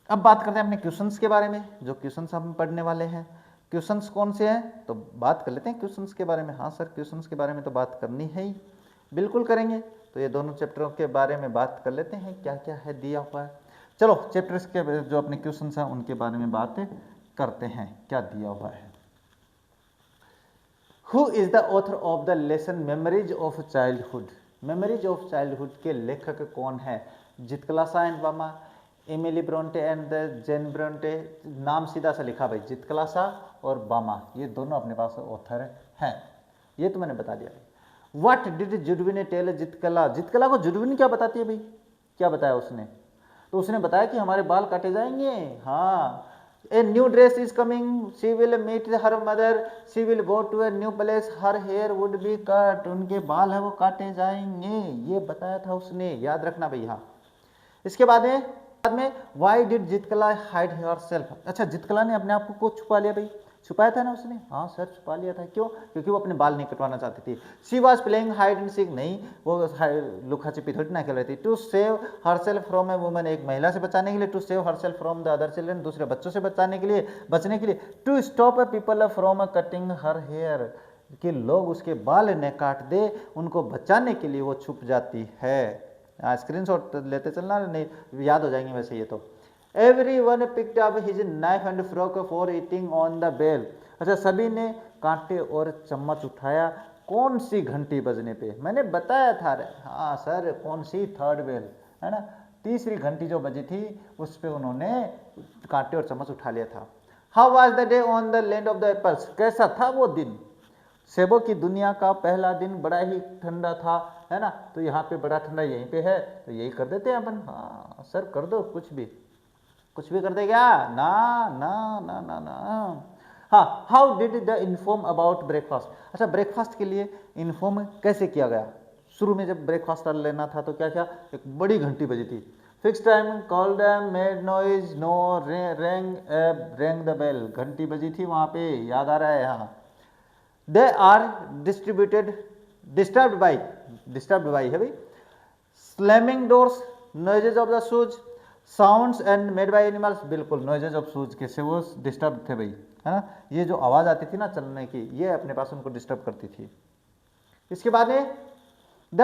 अब बात करते हैं अपने क्वेश्चंस के बारे में, जो क्वेश्चंस हम पढ़ने वाले हैं। क्वेश्चंस कौन से हैं, तो बात कर लेते हैं क्वेश्चंस के बारे में। हाँ सर, क्वेश्चंस के बारे में तो बात करनी है ही, बिल्कुल करेंगे। तो ये दोनों चैप्टरों के बारे में बात कर लेते हैं, क्या क्या है दिया हुआ है। चलो चैप्टर्स के जो अपने क्वेश्चंस हैं उनके बारे में बात करते हैं, क्या दिया हुआ है। Who is the author of the lesson memories of childhood. Memories of childhood के लेखक कौन है? Zitkala Sa and Bama, Emily Bronte and the Jane Bronte. नाम सीधा सा लिखा भाई, जितक्लासा और बामा, ये दोनों अपने पास ऑथर हैं। ये तो मैंने बता दिया। व्हाट डिड जुडविन टेल जितकला, जितकला को जुडविन क्या बताती है भाई, क्या बताया उसने? तो उसने बताया कि हमारे बाल काटे जाएंगे। हाँ, a new dress is coming, she will meet her mother, she will go to a new place, her hair would be cut, उनके बाल है वो काटे जाएंगे, ये बताया था उसने, याद रखना भैया। इसके बाद में why did Zitkala hide herself. अच्छा, जितकला ने अपने आप को छुपा लिया भाई, छुपाया था ना उसने? हाँ सर, छुपा लिया था। क्यों? क्योंकि वो अपने बाल नहीं कटवाना चाहती थी। She was playing hide and seek, नहीं वो लुका छिपी थोड़ी ना खेल रही थी। To save herself from a woman, एक महिला से बचाने के लिए। To save herself from the other children, दूसरे बच्चों से बचने के लिए। To stop a people from cutting her hair, कि लोग उसके बाल न काट दे, उनको बचाने के लिए वो छुप जाती है। स्क्रीनशॉट लेते चलना, नहीं याद हो जाएंगे वैसे ये तो। Everyone picked up his knife and fork for eating on the bell। अच्छा, सभी ने कांटे और चम्मच उठाया कौन सी घंटी बजने पे? मैंने बताया था। हाँ सर, कौन सी? थर्ड बेल, है ना, तीसरी घंटी जो बजी थी उस पे उन्होंने कांटे और चम्मच उठा लिया था। How was the day on the land of the apples? कैसा था वो दिन? सेबों की दुनिया का पहला दिन बड़ा ही ठंडा था, है ना। तो यहाँ पे बड़ा ठंडा यहीं पे है, तो यही कर देते हैं अपन। हाँ सर, कर दो, कुछ भी कर दे क्या? ना ना ना ना ना। हाँ, how did the inform about breakfast. अच्छा, ब्रेकफास्ट के लिए इन्फॉर्म कैसे किया गया? शुरू में जब ब्रेकफास्ट लेना था तो क्या क्या, एक बड़ी घंटी बजी थी। Fix time, call them, made noise, no, rang the bell, घंटी बजी थी वहाँ पे, याद आ रहा है? हाँ। दे आर डिस्टर्ब्ड बाई है भाई। Slamming doors, noises of the shoes, sounds and made by animals, बिल्कुल नॉइजेज ऑफ शूज के से वो डिस्टर्ब थे भाई, है ना। ये जो आवाज़ आती थी ना चलने की, ये अपने पास उनको डिस्टर्ब करती थी। इसके बाद में the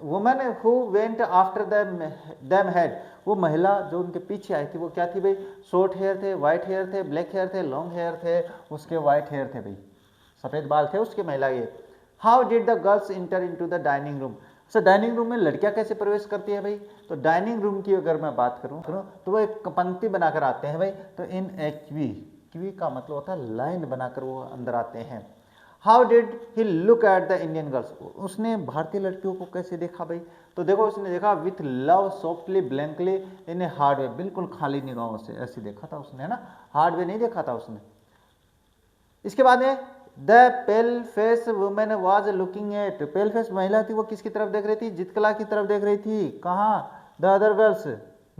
women who went after them had, वो महिला जो उनके पीछे आई थी वो क्या थी भाई? शॉर्ट हेयर थे, वाइट हेयर थे, ब्लैक हेयर थे, लॉन्ग हेयर थे, उसके वाइट हेयर थे भाई, सफ़ेद बाल थे उसके महिला के। How did the girls inter into the dining room. Sir, dining room में लड़कियां कैसे प्रवेश करती है भाई? तो डाइनिंग रूम की अगर मैं बात करूं तो वो एक पंक्ति बनाकर आते हैं भाई। तो इन ए क्वी का मतलब होता है लाइन बनाकर वो अंदर आते हैं। How did he look at the Indian girls, उसने भारतीय लड़कियों को कैसे देखा भाई? तो देखो, उसने देखा with love, softly, blankly, in a hard way, बिल्कुल खाली निगाहों से ऐसे देखा था उसने, है ना, हार्ड वे नहीं देखा था उसने। इसके बाद में the pale face women was looking at, pale face महिला थी वो किसकी तरफ देख रही थी? जितकला की तरफ देख रही थी। कहाँ? द अदर गर्ल्स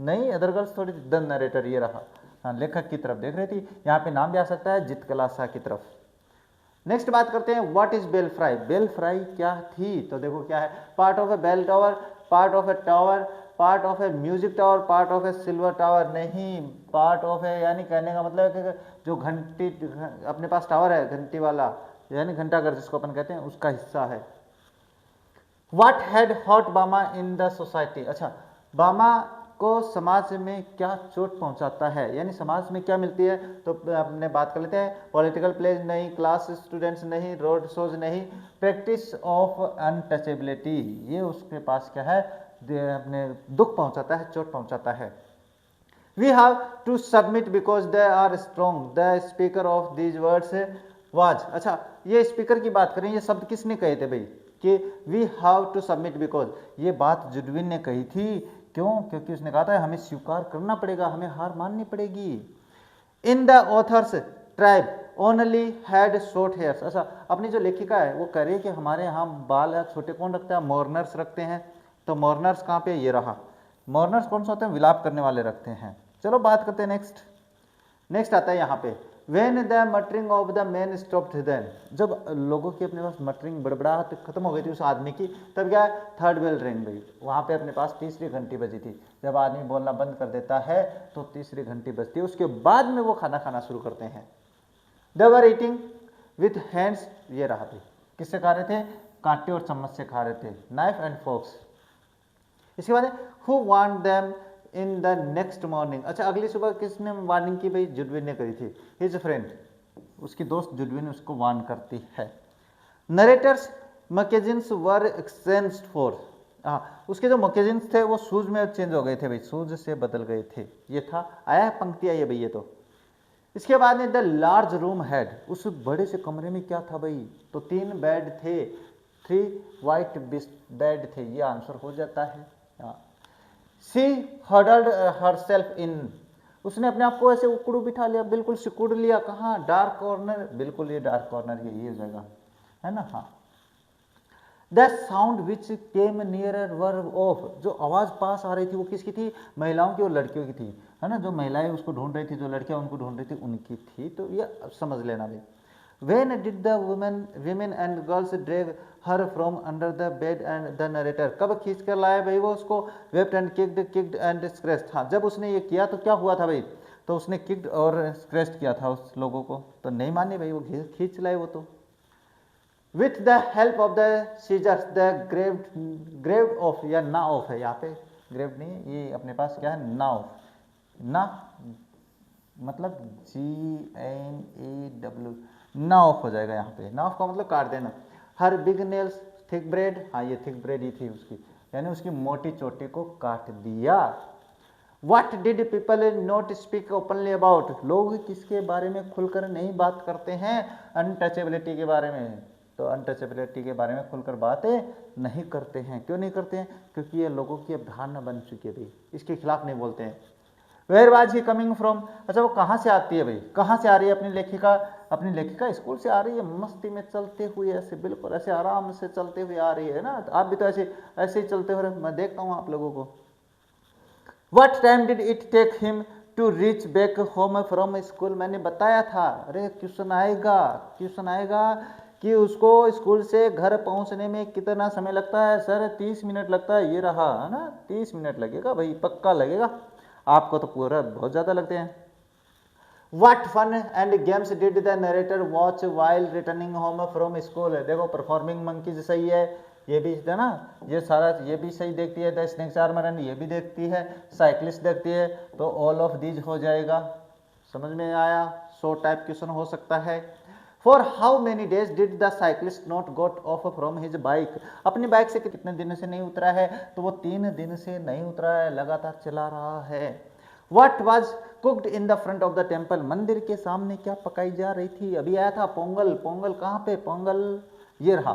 नहीं, अदर गर्ल्स थोड़ी, द नरेटर ये रहा, हाँ, लेखक की तरफ देख रही थी। यहाँ पे नाम भी आ सकता है जितकलासा की तरफ। नेक्स्ट बात करते हैं, what is belfry. Belfry क्या थी? तो देखो क्या है, part of a bell tower, part of a tower, part of a music tower, part of a silver tower. नहीं, पार्ट ऑफ ए यानी कहने का मतलब है कि जो घंटी अपने पास टावर है घंटी वाला, यानी घंटाघर जिसको अपन कहते हैं, उसका हिस्सा है। व्हाट हैड हॉट बामा इन द सोसाइटी, अच्छा बामा को समाज में क्या चोट पहुंचाता है, यानी समाज में क्या मिलती है, तो अपने बात कर लेते हैं। पॉलिटिकल प्लेज नहीं, क्लास स्टूडेंट्स नहीं, रोड शोज नहीं, प्रैक्टिस ऑफ अनटचेबिलिटी, ये उसके पास क्या है, अपने दुख पहुंचाता है, चोट पहुंचाता है। We have to submit because they are strong. The speaker of these words was, अच्छा ये स्पीकर की बात करें, ये शब्द किसने कहे थे भाई, कि we have to submit because, ये बात जुडविन ने कही थी। क्यों? क्योंकि उसने कहा था हमें स्वीकार करना पड़ेगा, हमें हार माननी पड़ेगी। In the author's tribe only had short hairs, अच्छा अपनी जो लेखिका है वो कह रही है कि हमारे यहाँ बाल छोटे कौन रखता है, मॉर्नर्स रखते हैं। तो मॉर्नर्स कहाँ पे, ये रहा। मॉर्नर्स कौन सा होते हैं, विलाप करने वाले रखते हैं। चलो बात करते हैं नेक्स्ट आता है यहाँ पे, when the muttering of the man stopped then, जब लोगों की अपने पास मटरिंग बड़बड़ाहट खत्म हो गई थी उस आदमी की, तब क्या है, थर्ड बेल रिंग गई, वहाँ पे अपने पास तीसरी घंटी बजी थी। जब आदमी बोलना बंद कर देता है तो तीसरी घंटी बजती है, उसके बाद में वो खाना खाना शुरू करते हैं। दे वर ईटिंग विथ हैंड्स, ये रहा भाई, किससे खा रहे थे, कांटे और चम्मच से खा रहे थे, नाइफ एंड फोक्स। इसके बाद who want them in the next morning, अच्छा अगली सुबह किसने वार्निंग की भाई, जुडविन ने करी थी। हिज फ्रेंड, उसकी दोस्त जुडविन उसको वार्न करती है। Narrator's magazines were exchanged for, हाँ उसके जो मैगजीन्स थे वो शूज में चेंज हो गए थे भाई, शूज से बदल गए थे। ये था, आया है पंक्ति, आई है भाई ये तो। इसके बाद में द लार्ज रूम हैड, उस बड़े से कमरे में क्या था भाई, तो 3 बेड थे, 3 वाइट बेड थे, ये आंसर हो जाता है। शी हडल्ड हरसेल्फ इन, उसने अपने आप को ऐसे उकड़ू बिठा लिया, बिल्कुल सिकुड़ लिया, कहाँ, डार्क कॉर्नर, बिल्कुल ये डार्क कॉर्नर यही हो जाएगा, है ना। हाँ, the sound which came nearer were of, जो आवाज पास आ रही थी वो किसकी थी, महिलाओं की और लड़कियों की थी, है ना, जो महिलाएं उसको ढूंढ रही थी, जो लड़कियां उनको ढूंढ रही थी, उनकी थी। तो ये समझ लेना भाई। When did the women and girls drag her from under the bed and the narrator, कब खींच कर लाए भाई वो उसको, wept and kicked and scratched, हाँ जब उसने ये किया तो क्या हुआ था भाई, तो उसने kicked और scratched किया था उस लोगों को, तो नहीं माने भाई, वो खींच लाए वो तो। With the help of the scissors the graved off, या ना ऑफ है यहाँ पे, graved नहीं है, ये अपने पास क्या है, ना ऑफ, ना मतलब GNAW, ना ऑफ हो जाएगा यहाँ पे, ना ऑफ का मतलब काट देना। हर बिग नेल्स थिक ब्रेड, हाँ ये थिक ब्रेड ही थी उसकी, यानी उसकी मोटी चोटी को काट दिया। What did people not speak openly about, लोग किसके बारे में खुलकर नहीं बात करते हैं, अनटचेबिलिटी के बारे में। तो अनटचेबिलिटी के बारे में खुलकर बातें नहीं करते हैं, क्यों नहीं करते हैं, क्योंकि ये लोगों की अब धारणा बन चुकी है भाई, इसके खिलाफ नहीं बोलते हैं। Where was he coming from, अच्छा वो कहाँ से आती है भाई, कहाँ से आ रही है अपनी लेखिका, अपनी लेखिका स्कूल से आ रही है, मस्ती में चलते हुए, ऐसे बिल्कुल ऐसे आराम से चलते हुए आ रही है ना, तो आप भी तो ऐसे ऐसे ही चलते हुए, मैं देखता हूँ आप लोगों को। What time did it take him to reach back home from school, मैंने बताया था, अरे क्वेश्चन आएगा कि उसको स्कूल से घर पहुंचने में कितना समय लगता है, सर 30 मिनट लगता है, ये रहा है ना, 30 मिनट लगेगा भाई, पक्का लगेगा, आपको तो पूरा बहुत ज़्यादा लगते हैं। What fun and games did the narrator watch while returning home from school, देखो परफॉर्मिंग मंकीज सही है, ये भी है ना, ये सारा ये भी सही देखती है, द स्नेक चार्मर एंड ये भी देखती है, साइक्लिस्ट देखती है, तो ऑल ऑफ दीज हो जाएगा। समझ में आया, सो टाइप क्वेश्चन हो सकता है। For how many days did the cyclist not goat of from his bike, अपनी बाइक से कितने दिन से नहीं उतरा है, तो वो 3 दिन से नहीं उतरा है, लगातार चला रहा है। What was cooked in the front of the temple, मंदिर के सामने क्या पकाई जा रही थी, अभी आया था पोंगल, पोंगल कहाँ पे, पोंगल ये रहा,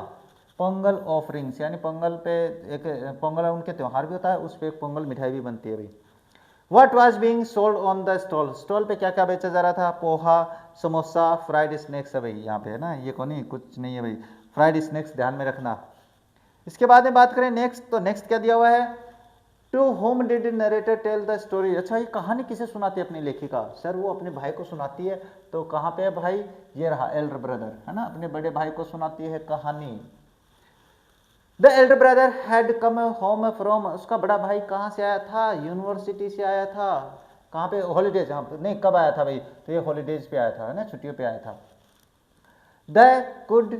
पोंगल ऑफरिंग्स, यानी पोंगल पे एक पोंगल उनके त्यौहार भी होता है, उस पे एक पोंगल मिठाई भी बनती है भाई। What was being sold on the stall, stall पे क्या क्या बेचा जा रहा था, पोहा, समोसा, फ्राइड स्नैक्स है भाई, यहाँ पे है ना, ये कौन नहीं, कुछ नहीं है भाई, फ्राइड स्नैक्स ध्यान में रखना। इसके बाद में बात करें नेक्स्ट, तो नेक्स्ट क्या दिया हुआ है, to whom did narrator tell the story, अच्छा ये कहानी किसे सुनाती है अपनी लेखिका, सर वो अपने भाई को सुनाती है, तो कहाँ पे है भाई, ये रहा एल्डर ब्रदर, है ना, अपने बड़े भाई को सुनाती है कहानी। The Elder brother had come home from, उसका बड़ा भाई कहाँ से आया था, यूनिवर्सिटी से आया था, कहाँ पे, हॉलीडेज, हाँ नहीं कब आया था भाई, तो ये हॉलीडेज पे आया था, है ना, छुट्टियों पे आया था। They could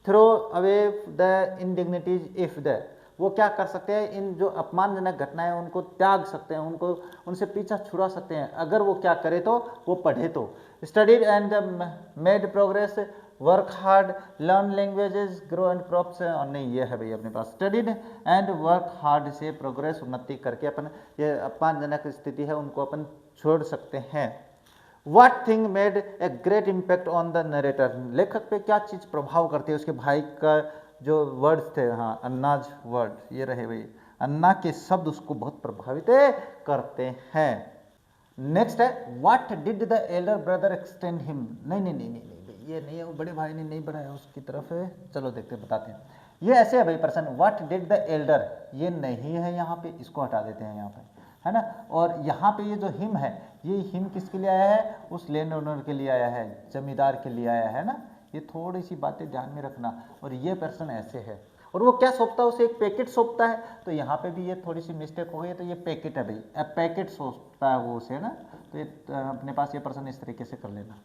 throw away the indignities if they, वो क्या कर सकते हैं, इन जो अपमानजनक घटनाएं उनको त्याग सकते हैं, उनको उनसे पीछा छुड़ा सकते हैं, अगर वो क्या करे तो, वो पढ़े तो। Studied and made progress, work hard, learn languages, grow and crops, और नहीं ये है भाई अपने पास, स्टडीड एंड वर्क हार्ड से प्रोग्रेस, उन्नति करके अपन ये अपमानजनक स्थिति है उनको अपन छोड़ सकते हैं। What thing made a great impact on the narrator, लेखक पे क्या चीज प्रभाव करती है, उसके भाई का जो वर्ड्स थे, हाँ अन्नाज वर्ड, ये रहे भाई, अन्ना के शब्द उसको बहुत प्रभावित करते हैं। नेक्स्ट है what did the Elder brother extend him, नहीं नहीं नहीं नहीं नहीं ये नहीं है, वो बड़े भाई ने नहीं बढ़ाया उसकी तरफ है, चलो देखते बताते हैं। ये ऐसे है भाई प्रश्न, व्हाट डिड द एल्डर, ये नहीं है यहाँ पे, इसको हटा देते हैं यहाँ पे, है ना। और यहाँ पे ये जो हिम है, ये हिम किसके लिए आया है, उस लैंड ओनर के लिए आया है, जमींदार के लिए आया है ना। ये थोड़ी सी बातें ध्यान में रखना। और ये पर्सन ऐसे है, और वो क्या सौंपता है, उसे एक पैकेट सौंपता है, तो यहाँ पे भी ये थोड़ी सी मिस्टेक हो गई, तो ये पैकेट है भाई, अब पैकेट सौंपता है वो उसे ना, तो ये अपने पास ये पर्सन इस तरीके से कर लेना।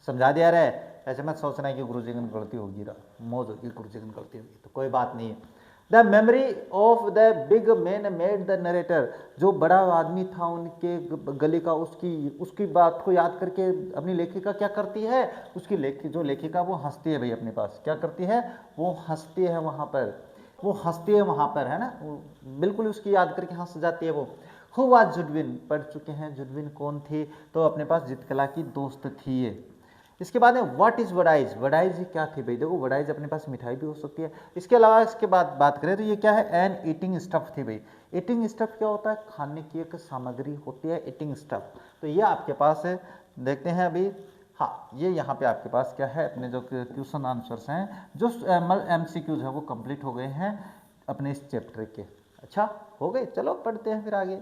समझा दिया रहा है, ऐसे मत सोचना है कि गुरुजी की गलती होगी, मौज होगी, गुरुजी की गलती होगी, तो कोई बात नहीं है। The memory of the big man made the narrator, जो बड़ा आदमी था उनके गली का, उसकी बात को याद करके अपनी लेखिका क्या करती है, उसकी जो लेखिका वो हंसती है भाई, अपने पास क्या करती है, वो हंसती है वहाँ पर, वो हंसती है वहाँ पर, है ना, वो बिल्कुल उसकी याद करके हंस जाती है वो। हु वाज जुडविन, पढ़ चुके हैं, जुडविन कौन थी, तो अपने पास जितकला की दोस्त थी ये। इसके बाद है व्हाट इज वडाइज, वडाइज क्या थी भाई, देखो वडाइज अपने पास मिठाई भी हो सकती है। इसके अलावा इसके बाद बात करें तो ये क्या है, एन ईटिंग स्टफ थी भाई। ईटिंग स्टफ क्या होता है, खाने की एक सामग्री होती है ईटिंग स्टफ, तो ये आपके पास है, देखते हैं अभी। हाँ ये यहाँ पे आपके पास क्या है, अपने जो क्वेश्चन आंसर्स हैं, जो MCQs है वो कंप्लीट हो गए हैं अपने इस चैप्टर के। अच्छा हो गए, चलो पढ़ते हैं फिर आगे।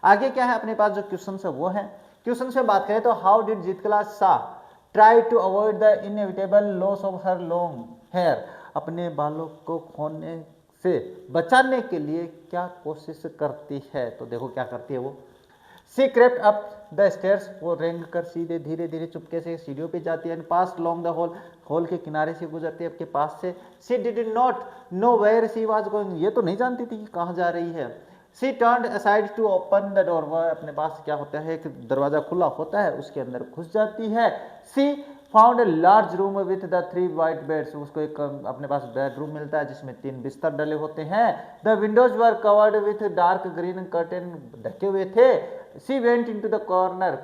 आगे क्या है अपने पास जो क्वेश्चन है वो है, क्वेश्चन से बात करें तो how did Zitkala Sa try to avoid the inevitable loss of her long hair, अपने बालों को खोने से बचाने के लिए क्या कोशिश करती है, तो देखो क्या करती है वो। सी क्रेप्ट अप द स्टेयर्स, वो रेंग कर सीधे धीरे धीरे चुपके से सीढ़ियों पे जाती है, pass along the hall, hall के किनारे से गुजरती है, आपके पास से। She did not know where she was going, ये तो नहीं जानती थी कि कहाँ जा रही है। She turned aside to open the door, वह अपने पास क्या होता है, एक दरवाजा खुला होता है, उसके अंदर घुस जाती है। She found a large room with the 3 white beds, उसको एक अपने पास बेडरूम मिलता है जिसमें 3 बिस्तर डले होते हैं। The windows were covered with dark green curtain, ढके हुए थे। She went into the corner,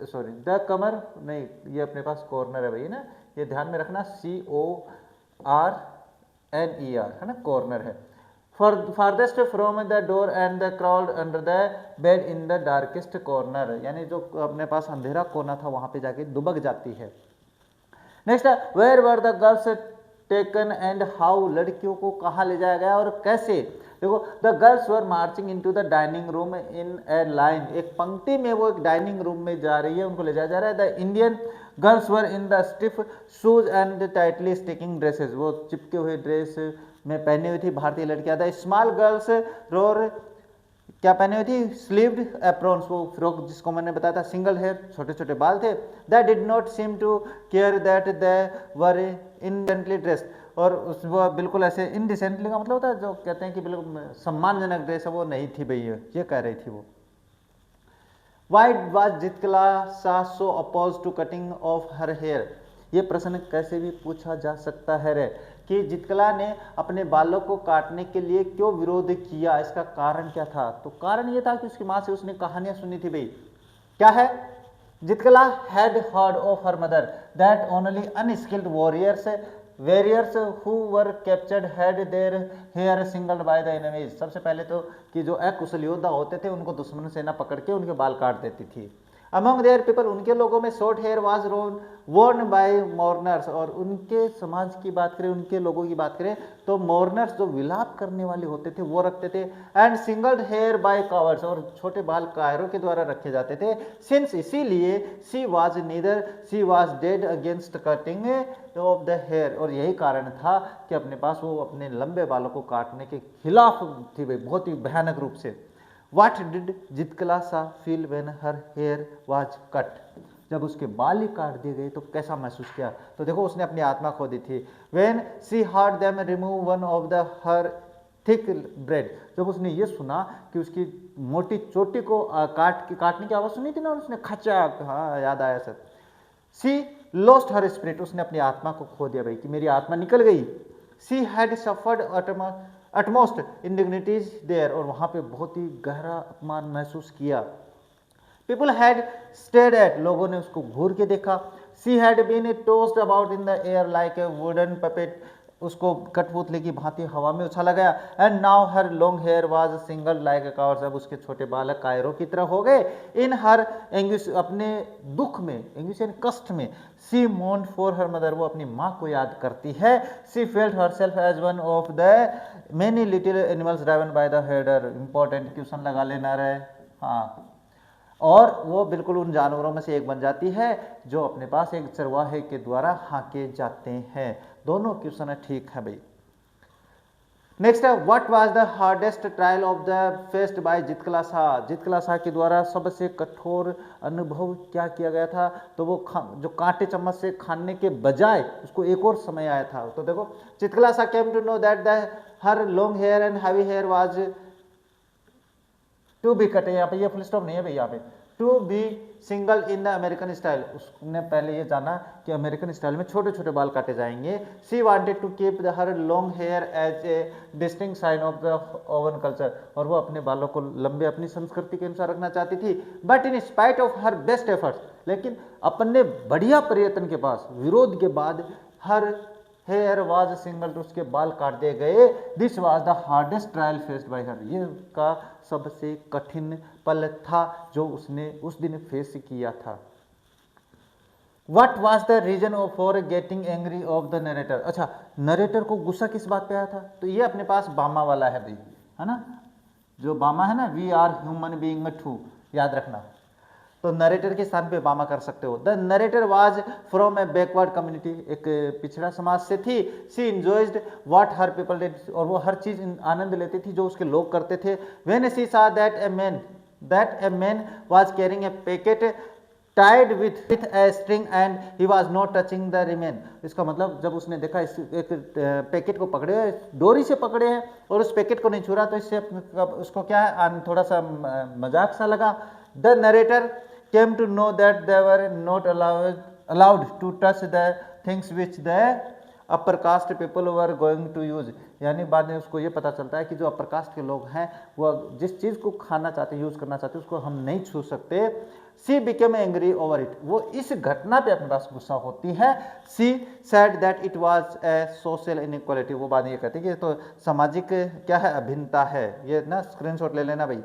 sorry the corner, नहीं ये अपने पास कॉर्नर है भाई ना, ये ध्यान में रखना, CORNER है ना, कॉर्नर है। farthest from the door and the crawled under the bed in the darkest corner, यानी जो अपने पास अंधेरा कोना था वहां पे जाके दुबक जाती है। नेक्स्ट है where were the girls taken and how, लड़कियों को कहाँ ले जाया गया और कैसे। देखो the girls were marching into the dining room in a line, एक पंक्ति में वो एक डाइनिंग रूम में जा रही है, उनको ले जाया जा रहा है। The Indian girls were in the stiff shoes and tightly sticking dresses, वो चिपके हुए ड्रेस में पहनी हुई थी भारतीय लड़कियां। द स्मॉल गर्ल्स रोर, क्या पहने हुई थी, स्लीव्ड एप्रॉन्स, वो फ्रॉक जिसको मैंने बताया था, सिंगल हेयर, छोटे छोटे बाल थे। That did not seem to care that they were indecently dressed, और उस वो बिल्कुल ऐसे इनडिसेंटली का मतलब होता है जो कहते हैं कि बिल्कुल सम्मानजनक ड्रेस है वो नहीं थी भाई, ये कह रही थी वो। Why was Zitkala Sa so oppose to cutting off her hair, ये प्रश्न कैसे भी पूछा जा सकता है रे कि जितकला ने अपने बालों को काटने के लिए क्यों विरोध किया, इसका कारण क्या था। तो कारण ये था कि उसकी माँ से उसने कहानियां सुनी थी भाई। क्या है, Zitkala had heard of her mother that only unskilled warriors who were captured had their hair shingled by the enemies, सबसे पहले तो कि जो अकुशल योद्धा होते थे उनको दुश्मन सेना पकड़ के उनके बाल काट देती थी। अमंग देयर पीपल, उनके लोगों में short hair was worn by mourners, और उनके समाज की बात करें, उनके लोगों की बात करें तो मोर्नर्स जो विलाप करने वाले होते थे वो रखते थे। And shingled hair by cowards, और छोटे बाल कायरों के द्वारा रखे जाते थे। सिंस, इसीलिए she was neither she was dead against cutting of the hair, और यही कारण था कि अपने पास वो अपने लंबे बालों को काटने के खिलाफ थी भाई, बहुत ही भयानक रूप से। What did Zitkala Sa feel when her hair was cut, जब उसके बाल ही काट दिए गए तो कैसा महसूस किया। तो देखो उसने अपनी आत्मा खो दी थी। When she heard them remove one of the her thick bread, जब उसने ये सुना कि उसकी मोटी चोटी को काटने की आवाज सुनी थी ना, और उसने खचा, हाँ याद आया सर। सी लॉस्ट हर स्पिरिट, उसने अपनी आत्मा को खो दिया भाई, कि मेरी आत्मा निकल गई। She had suffered utmost indignities there, और वहां पे बहुत ही गहरा अपमान महसूस किया। पीपल हैड स्टेड एट, लोगों ने उसको घूर के देखा। She had been tossed about in the air like a wooden puppet, उसको कठपुतली की भांति हवा में उछाला गया। And now her long hair was shingled like a coward, अब उसके छोटे बालक कायरों की तरह हो गए। इन हर एंग्विश, अपने दुख में, एंग्विश यानी कष्ट में, she moaned for her mother, वो अपनी माँ को याद करती है। She felt herself as one of the many little animals driven by the herder, important question लगा लेना रहे, हाँ। और वो बिल्कुल उन जानवरों में से एक बन जाती है जो अपने पास एक चरवाहे के द्वारा हाके जाते हैं। दोनों क्वेश्चन ठीक है भाई। नेक्स्ट है, what was the hardest trial of the faced by Zitkala Sa, Zitkala Sa के द्वारा सबसे कठोर अनुभव क्या किया गया था। तो वो जो कांटे चम्मच से खाने के बजाय उसको एक और समय आया था। तो देखो, Zitkala Sa came to know that the her long hair and heavy hair was to be cut, यहाँ पे ये फुल स्टॉप नहीं है भाई, यहाँ पे to be single in the American style, उसने पहले ये जाना कि अमेरिकन स्टाइल में छोटे छोटे बाल काटे जाएंगे। She wanted to keep the her long hair as a distinct sign of the own culture, और वो अपने बालों को लंबे अपनी संस्कृति के अनुसार रखना चाहती थी। But in spite of her best efforts, लेकिन अपने बढ़िया प्रयत्न के पास, विरोध के बाद, हर हेयर वाज सिंगल, तो उसके बाल काट दिए गए। This was the hardest trial faced by हर, ये का सबसे कठिन पल था जो उसने उस दिन फेस किया था। What was the reason for getting angry of the narrator, अच्छा नरेटर को गुस्सा किस बात पे आया था। तो ये अपने पास बामा वाला है भाई, है ना, जो बामा है ना, we are human being too, याद रखना। तो नरेटर के स्थान पे बामा कर सकते हो। The narrator was from a backward community, एक पिछड़ा समाज से थी। She enjoyed what her people did, और वो हर चीज आनंद लेती थी जो उसके लोग करते थे। When she saw that a man was carrying a packet tied with a string and he was not touching the remain, इसका मतलब जब उसने देखा इस एक पैकेट को पकड़े, डोरी से पकड़े हैं और उस पैकेट को नहीं छू रहा, तो इससे उसको क्या है, थोड़ा सा मजाक सा लगा। The narrator came to know that they were not allowed to touch the things which the upper caste people were going to use, यानी बाद में उसको ये पता चलता है कि जो अपर कास्ट के लोग हैं वो जिस चीज़ को खाना चाहते हैं, यूज़ करना चाहते हैं, उसको हम नहीं छू सकते। सी बिकेम एंग्री ओवर इट, वो इस घटना पे अपने पास गुस्सा होती है। She said that it was a social inequality, वो बाद में ये कहती है कि तो सामाजिक क्या है, अभिन्नता है। ये ना स्क्रीनशॉट ले लेना भाई।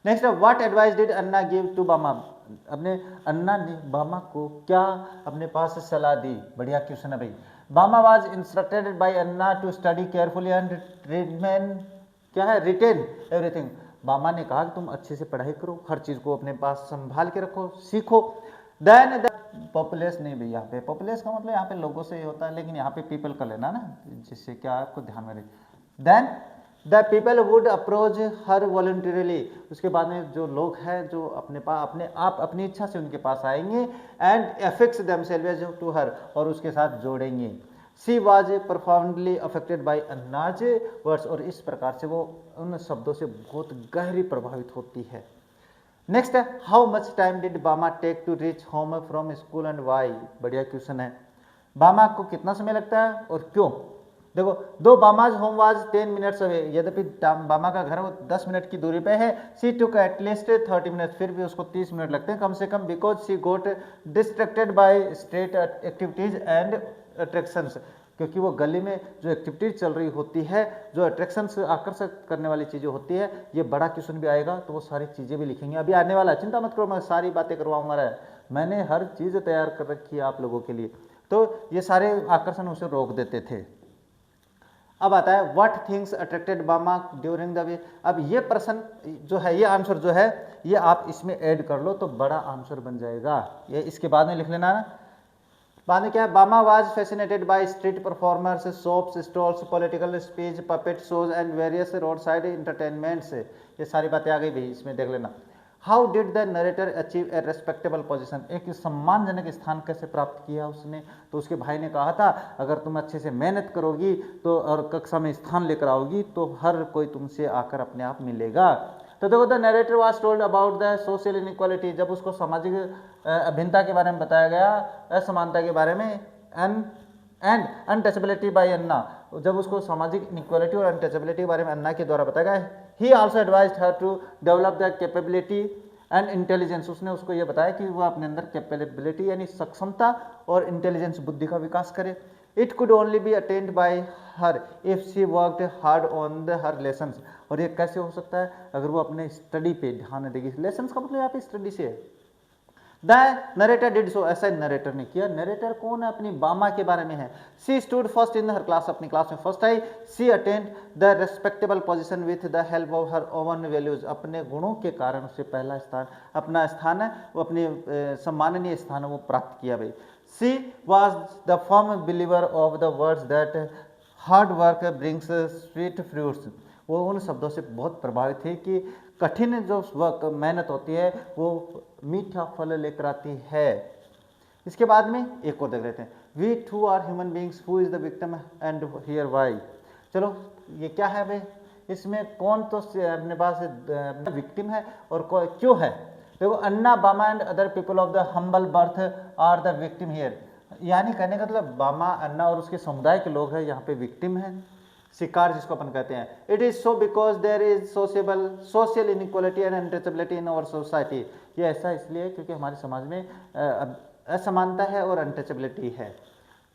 Next, what advice did Anna give to Bama, अपने अन्ना ने बामा को क्या अपने पास से सलाह दी। बढ़िया क्वेश्चन है भाई। Bama was instructed by Anna to study carefully and remain क्या है, रिटेन एवरीथिंग, बामा ने कहा कि तुम अच्छे से पढ़ाई करो, हर चीज को अपने पास संभाल के रखो, सीखो। देन द पॉपुलेस, नहीं भाई यहाँ पे पॉपुलेस का मतलब यहाँ पे लोगों से ही होता है, लेकिन यहाँ पे पीपल का लेना ना, जिससे क्या आपको ध्यान में रहे। Then the people would approach her voluntarily, उसके बाद में जो लोग हैं जो अपने आप अपनी इच्छा से उनके पास आएंगे। And affix themselves to her, और उसके साथ जोड़ेंगे। She was profoundly affected by Anna's words, और इस प्रकार से वो उन शब्दों से बहुत गहरी प्रभावित होती है। नेक्स्ट है, how much time did Bama take to reach home from school and why, बढ़िया क्वेश्चन है। बामा को कितना समय लगता है और क्यों। देखो, दो बामाज होम वाज 10 मिनट्स अवे, यद्यपि बामा का घर वो 10 मिनट की दूरी पे है। सी टुक एटलीस्ट 30 मिनट, फिर भी उसको 30 मिनट लगते हैं कम से कम, because she got distracted by street activities and attractions, क्योंकि वो गली में जो एक्टिविटीज चल रही होती है, जो अट्रैक्शंस आकर्षित करने वाली चीज़ें होती है। ये बड़ा क्वेश्चन भी आएगा तो वो सारी चीज़ें भी लिखेंगे, अभी आने वाला है, चिंता मत करो, मैं सारी बातें करवाऊंगा, मैंने हर चीज़ तैयार कर रखी है आप लोगों के लिए। तो ये सारे आकर्षण उसे रोक देते थे। अब आता है व्हाट थिंग्स अट्रैक्टेड बामा ड्यूरिंग द वे। अब ये प्रश्न जो है, ये आंसर जो है, ये आप इसमें ऐड कर लो तो बड़ा आंसर बन जाएगा। ये इसके बाद में लिख लेना ना, बाद में क्या है, बामा was fascinated by street performers, shops, stalls, political speech, puppet shows and various road side entertainments. ये सारी बातें आ गई भाई, इसमें देख लेना। How did the narrator achieve a respectable position, एक सम्मानजनक स्थान कैसे प्राप्त किया उसने। तो उसके भाई ने कहा था अगर तुम अच्छे से मेहनत करोगी तो और कक्षा में स्थान लेकर आओगी तो हर कोई तुमसे आकर अपने आप मिलेगा। तो देखो, the narrator was told about the social inequality, जब उसको सामाजिक अभिन्नता के बारे में बताया गया, असमानता के बारे में, एंड अनटचेबिलिटी बाय अन्ना, जब उसको सामाजिक इनइक्वालिटी और अनटचेबिलिटी के बारे में अन्ना के द्वारा बताया गया। He also advised her to develop the capability and intelligence, उसने उसको ये बताया कि वह अपने अंदर कैपेबिलिटी यानी सक्षमता और इंटेलिजेंस बुद्धि का विकास करे। It could only be attained by her if she worked hard on the her lessons, और ये कैसे हो सकता है अगर वो अपने स्टडी पे ध्यान देगी। लेसन्स का मतलब यहाँ पे स्टडी से है। द नरेटर डिड सो, ऐसा नरेटर ने किया। नरेटर कौन है, अपनी बामा के बारे में है। She stood first in her class, अपनी क्लास में फर्स्ट आई। She attained the respectable position with the help of her own values, अपने गुणों के कारण उसे पहला स्थान, अपना स्थान है वो अपनी सम्माननीय स्थान है वो प्राप्त किया भाई। She was the firm believer of the words that hard work brings sweet fruits, वो उन शब्दों से बहुत प्रभावित थी कि कठिन जो मेहनत होती है वो मीठा फल लेकर आती है। इसके बाद में एक और देख लेते हैं। We too are human beings who is the victim and here why. चलो ये क्या है भाई, इसमें कौन तो अपने पास विक्टिम है और क्यों है। देखो, Anna, Bama and other people of the humble birth are the victim here, यानी कहने का मतलब बामा, अन्ना और उसके समुदाय के लोग हैं यहाँ पे विक्टिम हैं, शिकार जिसको अपन कहते हैं। It is so because there is social inequality and untouchability in our society, ये ऐसा इसलिए क्योंकि हमारे समाज में असमानता है और अनटचेबिलिटी है।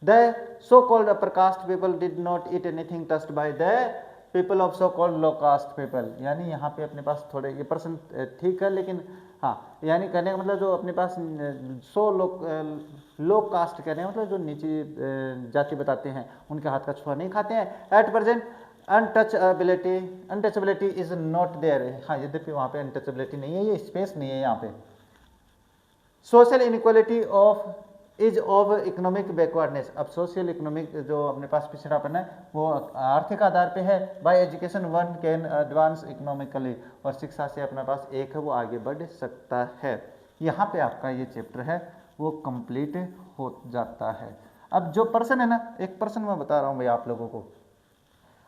The so called upper caste people did not eat anything touched by the people of so called low caste people, यानी यहाँ पे अपने पास थोड़े ये पर्सन ठीक है, लेकिन हाँ, यानी कहने का मतलब जो अपने पास लो कास्ट कहने का मतलब जो नीची जाति बताते हैं उनके हाथ का छुआ नहीं खाते हैं। At present untouchability is not there, हाँ यद्यपि वहाँ पे अनटचेबिलिटी नहीं है, ये स्पेस नहीं है यहाँ पे। Social inequality of is of economic backwardness, अब सोशल इकोनॉमिक जो अपने पास पिछड़ापन है वो आर्थिक आधार पे है। Bye education one can advance economically, और शिक्षा से अपने पास एक है वो आगे बढ़ सकता है। यहाँ पे आपका ये चैप्टर है वो कंप्लीट हो जाता है। अब जो पर्सन है ना, एक पर्सन मैं बता रहा हूँ भाई आप लोगों को,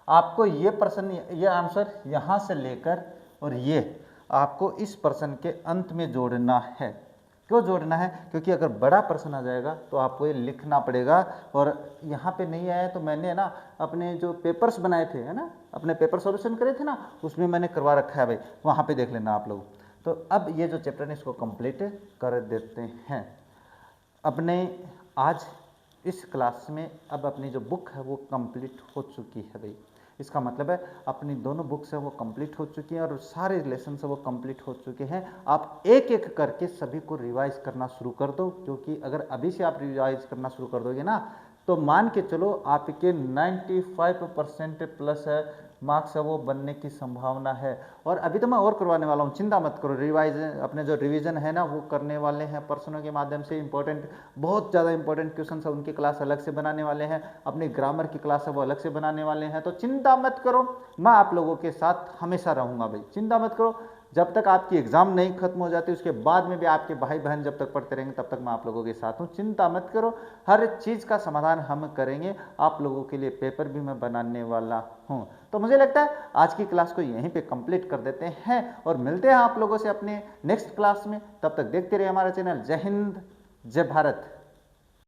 आपको ये पर्सन, ये आंसर यहाँ से लेकर और ये आपको इस पर्सन के अंत में जोड़ना है। क्यों जोड़ना है, क्योंकि अगर बड़ा प्रश्न आ जाएगा तो आपको ये लिखना पड़ेगा, और यहाँ पे नहीं आया तो मैंने ना अपने जो पेपर्स बनाए थे है ना, अपने पेपर सॉल्यूशन करे थे ना, उसमें मैंने करवा रखा है भाई, वहाँ पे देख लेना आप लोग। तो अब ये जो चैप्टर है इसको कंप्लीट कर देते हैं। अपने आज इस क्लास में अब अपनी जो बुक है वो कंप्लीट हो चुकी है भाई, इसका मतलब है अपनी दोनों बुक्स हैं वो कंप्लीट हो चुकी हैं और सारे लेसन है वो कंप्लीट हो चुके हैं। आप एक एक करके सभी को रिवाइज करना शुरू कर दो, क्योंकि अगर अभी से आप रिवाइज करना शुरू कर दोगे ना तो मान के चलो आपके 95% प्लस है मार्क्स है वो बनने की संभावना है। और अभी तो मैं और करवाने वाला हूँ, चिंता मत करो। रिवाइज अपने जो रिवीजन है ना वो करने वाले हैं पर्सनों के माध्यम से। इंपॉर्टेंट, बहुत ज़्यादा इंपॉर्टेंट क्वेश्चन है उनकी क्लास अलग से बनाने वाले हैं, अपनी ग्रामर की क्लास है वो अलग से बनाने वाले हैं। तो चिंता मत करो, मैं आप लोगों के साथ हमेशा रहूँगा भाई, चिंता मत करो। जब तक आपकी एग्ज़ाम नहीं खत्म हो जाती उसके बाद में भी आपके भाई बहन जब तक पढ़ते रहेंगे तब तक मैं आप लोगों के साथ हूँ, चिंता मत करो। हर चीज़ का समाधान हम करेंगे, आप लोगों के लिए पेपर भी मैं बनाने वाला हूँ। तो मुझे लगता है आज की क्लास को यहीं पे कंप्लीट कर देते हैं और मिलते हैं आप लोगों से अपने नेक्स्ट क्लास में। तब तक देखते रहिए हमारा चैनल। जय हिंद, जय भारत।